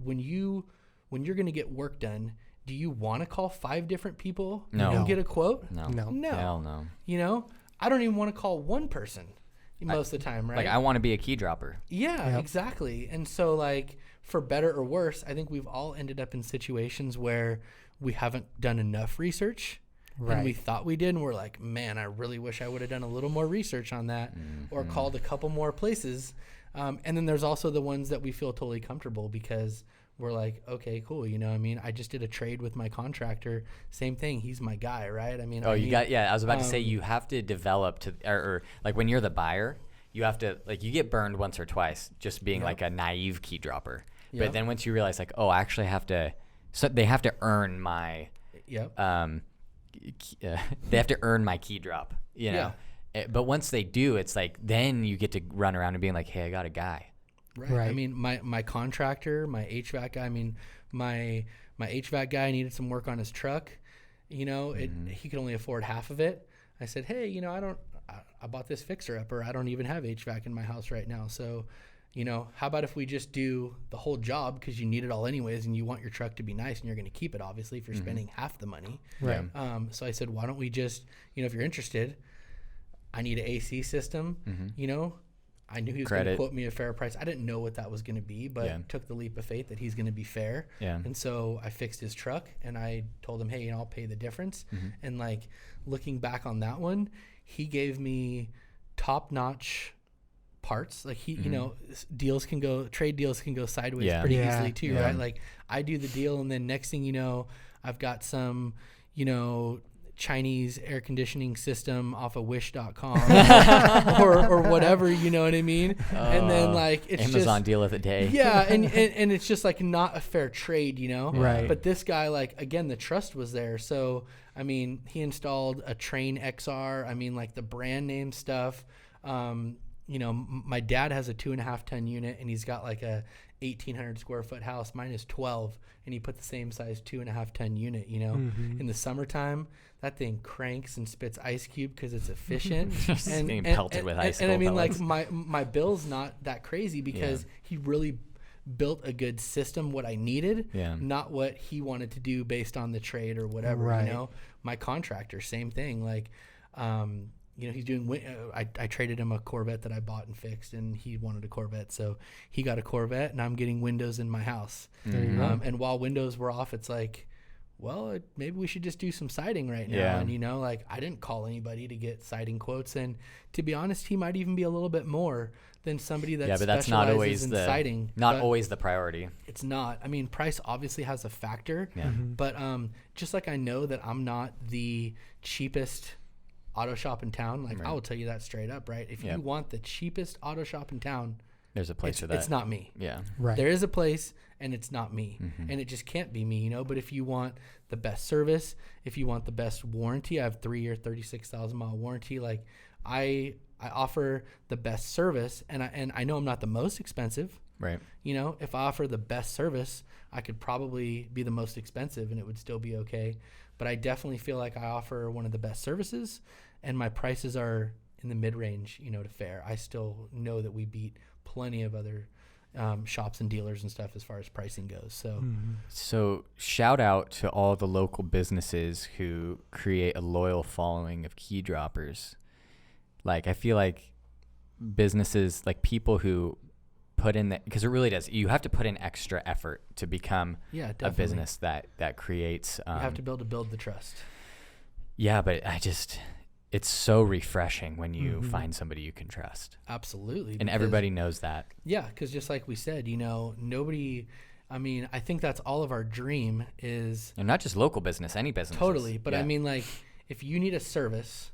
Speaker 2: when you're going to get work done, do you want to call 5 different people and get a quote?
Speaker 1: No.
Speaker 2: Hell
Speaker 1: no.
Speaker 2: I don't even want to call one person most of the time, right?
Speaker 1: Like, I want to be a key dropper.
Speaker 2: Yeah, exactly. And so, like, for better or worse, I think we've all ended up in situations where we haven't done enough research. Right. And we thought we did, and we're like, man, I really wish I would have done a little more research on that or called a couple more places. And then there's also the ones that we feel totally comfortable because we're like, okay, cool. I just did a trade with my contractor. Same thing. He's my guy, right? I was about to say, you have to develop or like when you're the buyer, you have to, like, you get burned once or twice just being like a naive key dropper. Yep. But then once you realize, like, oh, I actually they have to earn my, they have to earn my key drop, But once they do, it's like, then you get to run around and being like, hey, I got a guy. Right. I mean, my contractor, my HVAC guy, my HVAC guy needed some work on his truck. He could only afford half of it. I said, hey, I bought this fixer upper. I don't even have HVAC in my house right now. So, how about if we just do the whole job, because you need it all anyways, and you want your truck to be nice and you're going to keep it, obviously, if you're spending half the money.
Speaker 3: Right.
Speaker 2: So I said, why don't we just, if you're interested, I need an AC system, I knew he was going to quote me a fair price. I didn't know what that was going to be, but took the leap of faith that he's going to be fair. Yeah. And so I fixed his truck, and I told him, hey, I'll pay the difference. And like, looking back on that one, he gave me top-notch parts. Like, trade deals can go sideways pretty easily too, right? Like, I do the deal, and then next thing you know, I've got some, Chinese air conditioning system off of wish.com or whatever, you know what I mean? And then, like, it's
Speaker 1: Amazon deal of the day.
Speaker 2: Yeah. And it's just like not a fair trade,
Speaker 3: Right.
Speaker 2: But this guy, like, again, the trust was there. So, I mean, he installed a Train XR. I mean, like, the brand name stuff. My dad has a 2.5 ton unit, and he's got like a 1,800 square foot house. Mine is 12, and he put the same size 2.5 ton unit. In the summertime, that thing cranks and spits ice cube because it's efficient.
Speaker 1: and being pelted with ice.
Speaker 2: And I mean, like, my bill's not that crazy because he really built a good system, what I needed, not what he wanted to do based on the trade or whatever. Right. My contractor, same thing. Like, he's doing. I traded him a Corvette that I bought and fixed, and he wanted a Corvette, so he got a Corvette, and I'm getting windows in my house. And while windows were off, it's like, well, maybe we should just do some siding right now. Yeah. And like, I didn't call anybody to get siding quotes, and to be honest, he might even be a little bit more than somebody that
Speaker 1: but that's not always
Speaker 2: in siding.
Speaker 1: Not always the priority.
Speaker 2: It's not. I mean, price obviously has a factor. Yeah. But just like I know that I'm not the cheapest auto shop in town, like, I will tell you that straight up, right? If you want the cheapest auto shop in town,
Speaker 1: there's a place for that.
Speaker 2: It's not me.
Speaker 1: Yeah.
Speaker 2: Right. There is a place, and it's not me. And it just can't be me, But if you want the best service, if you want the best warranty, I have 3-year, 36,000 mile warranty. Like, I offer the best service, and I know I'm not the most expensive.
Speaker 1: Right.
Speaker 2: If I offer the best service, I could probably be the most expensive, and it would still be okay. But I definitely feel like I offer one of the best services, and my prices are in the mid-range, to fair. I still know that we beat plenty of other shops and dealers and stuff as far as pricing goes.
Speaker 1: So shout out to all the local businesses who create a loyal following of key droppers. Like, I feel like businesses, like people who put in because it really does. You have to put in extra effort to become a business that creates.
Speaker 2: You have to build the trust.
Speaker 1: Yeah, but it's so refreshing when you find somebody you can trust.
Speaker 2: Absolutely.
Speaker 1: And everybody knows that.
Speaker 2: Yeah, because just like we said, nobody, I mean, I think that's all of our dream is.
Speaker 1: And not just local business, any business.
Speaker 2: Totally. But I mean, like, if you need a service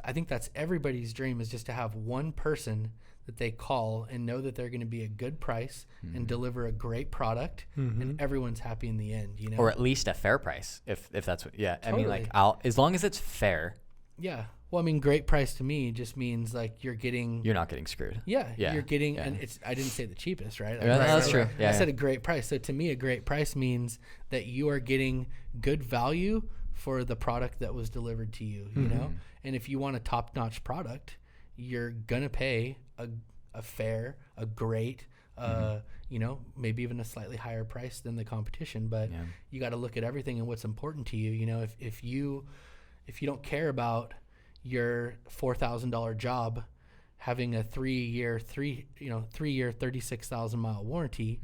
Speaker 2: I think that's everybody's dream, is just to have one person that they call and know that they're going to be a good price and deliver a great product, and everyone's happy in the end, you know?
Speaker 1: Or at least a fair price, if that's what, I mean,
Speaker 2: Totally.
Speaker 1: like, as long as it's fair,
Speaker 2: Yeah. Well, I mean, great price to me just means like you're not getting screwed. Yeah. You're getting, and I didn't say the cheapest, right?
Speaker 1: That's true.
Speaker 2: I said a great price. So to me, a great price means that you are getting good value for the product that was delivered to you, you know? And if you want a top-notch product, you're going to pay a fair, a great, you know, maybe even a slightly higher price than the competition, but you got to look at everything and what's important to you. You know, if you don't care about your $4,000 job having a 3-year, 36,000 mile warranty,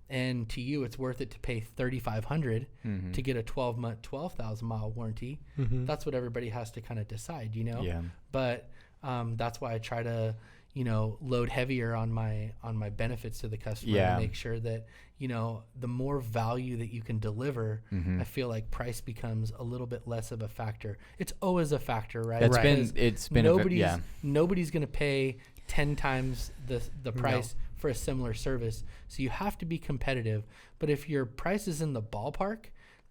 Speaker 2: and to you it's worth it to pay $3,500 to get a 12-month, 12,000 mile warranty, that's what everybody has to kind of decide, you know?
Speaker 1: Yeah.
Speaker 2: But that's why I try to, you know, load heavier on my benefits to the customer to make sure that, you know, the more value that you can deliver, I feel like price becomes a little bit less of a factor. It's always a factor, right?
Speaker 1: It's been
Speaker 2: nobody's going to pay 10 times the price for a similar service. So you have to be competitive. But if your price is in the ballpark,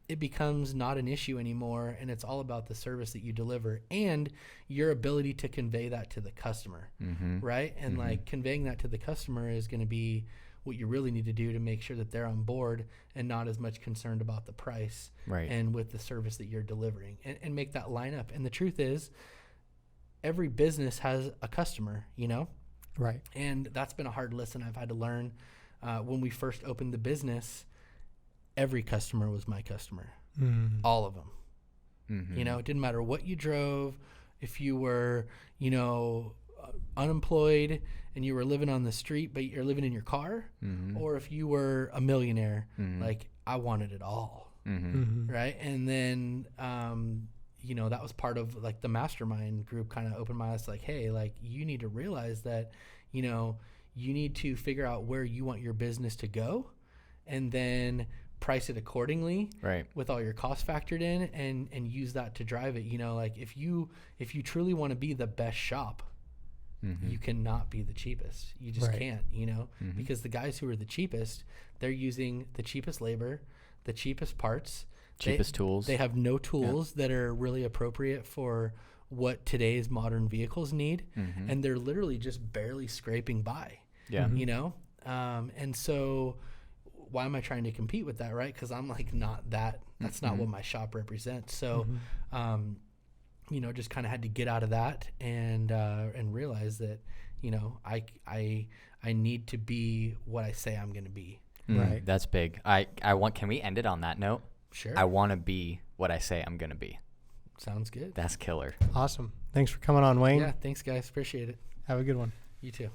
Speaker 2: it becomes not an issue anymore, and it's all about the service that you deliver and your ability to convey that to the customer, right? And like conveying that to the customer is going to be what you really need to do to make sure that they're on board and not as much concerned about the price and with the service that you're delivering, and make that line up. And the truth is, every business has a customer, you know?
Speaker 3: Right.
Speaker 2: And that's been a hard lesson I've had to learn. When we first opened the business, every customer was my customer, all of them. You know, it didn't matter what you drove, if you were, you know, unemployed and you were living on the street, but you're living in your car, or if you were a millionaire, like I wanted it all. Right. And then, you know, that was part of like the mastermind group kind of opened my eyes, like, hey, like you need to realize that, you know, you need to figure out where you want your business to go and then price it accordingly, right, with all your costs factored in, and use that to drive it. You know, like if you truly want to be the best shop, you cannot be the cheapest. You just can't, you know, because the guys who are the cheapest, they're using the cheapest labor, the cheapest parts,
Speaker 1: cheapest tools. They
Speaker 2: have no tools that are really appropriate for what today's modern vehicles need, and they're literally just barely scraping by. You know, and so why am I trying to compete with that, right? Because I'm like not that. That's not what my shop represents. So, you know, just kind of had to get out of that and realize that, you know, I need to be what I say I'm going to be.
Speaker 1: Right. That's big. Can we end it on that note?
Speaker 2: Sure.
Speaker 1: I want to be what I say I'm going to be.
Speaker 2: Sounds good.
Speaker 1: That's killer.
Speaker 3: Awesome. Thanks for coming on, Wayne.
Speaker 2: Yeah. Thanks, guys. Appreciate it.
Speaker 3: Have a good one.
Speaker 2: You too.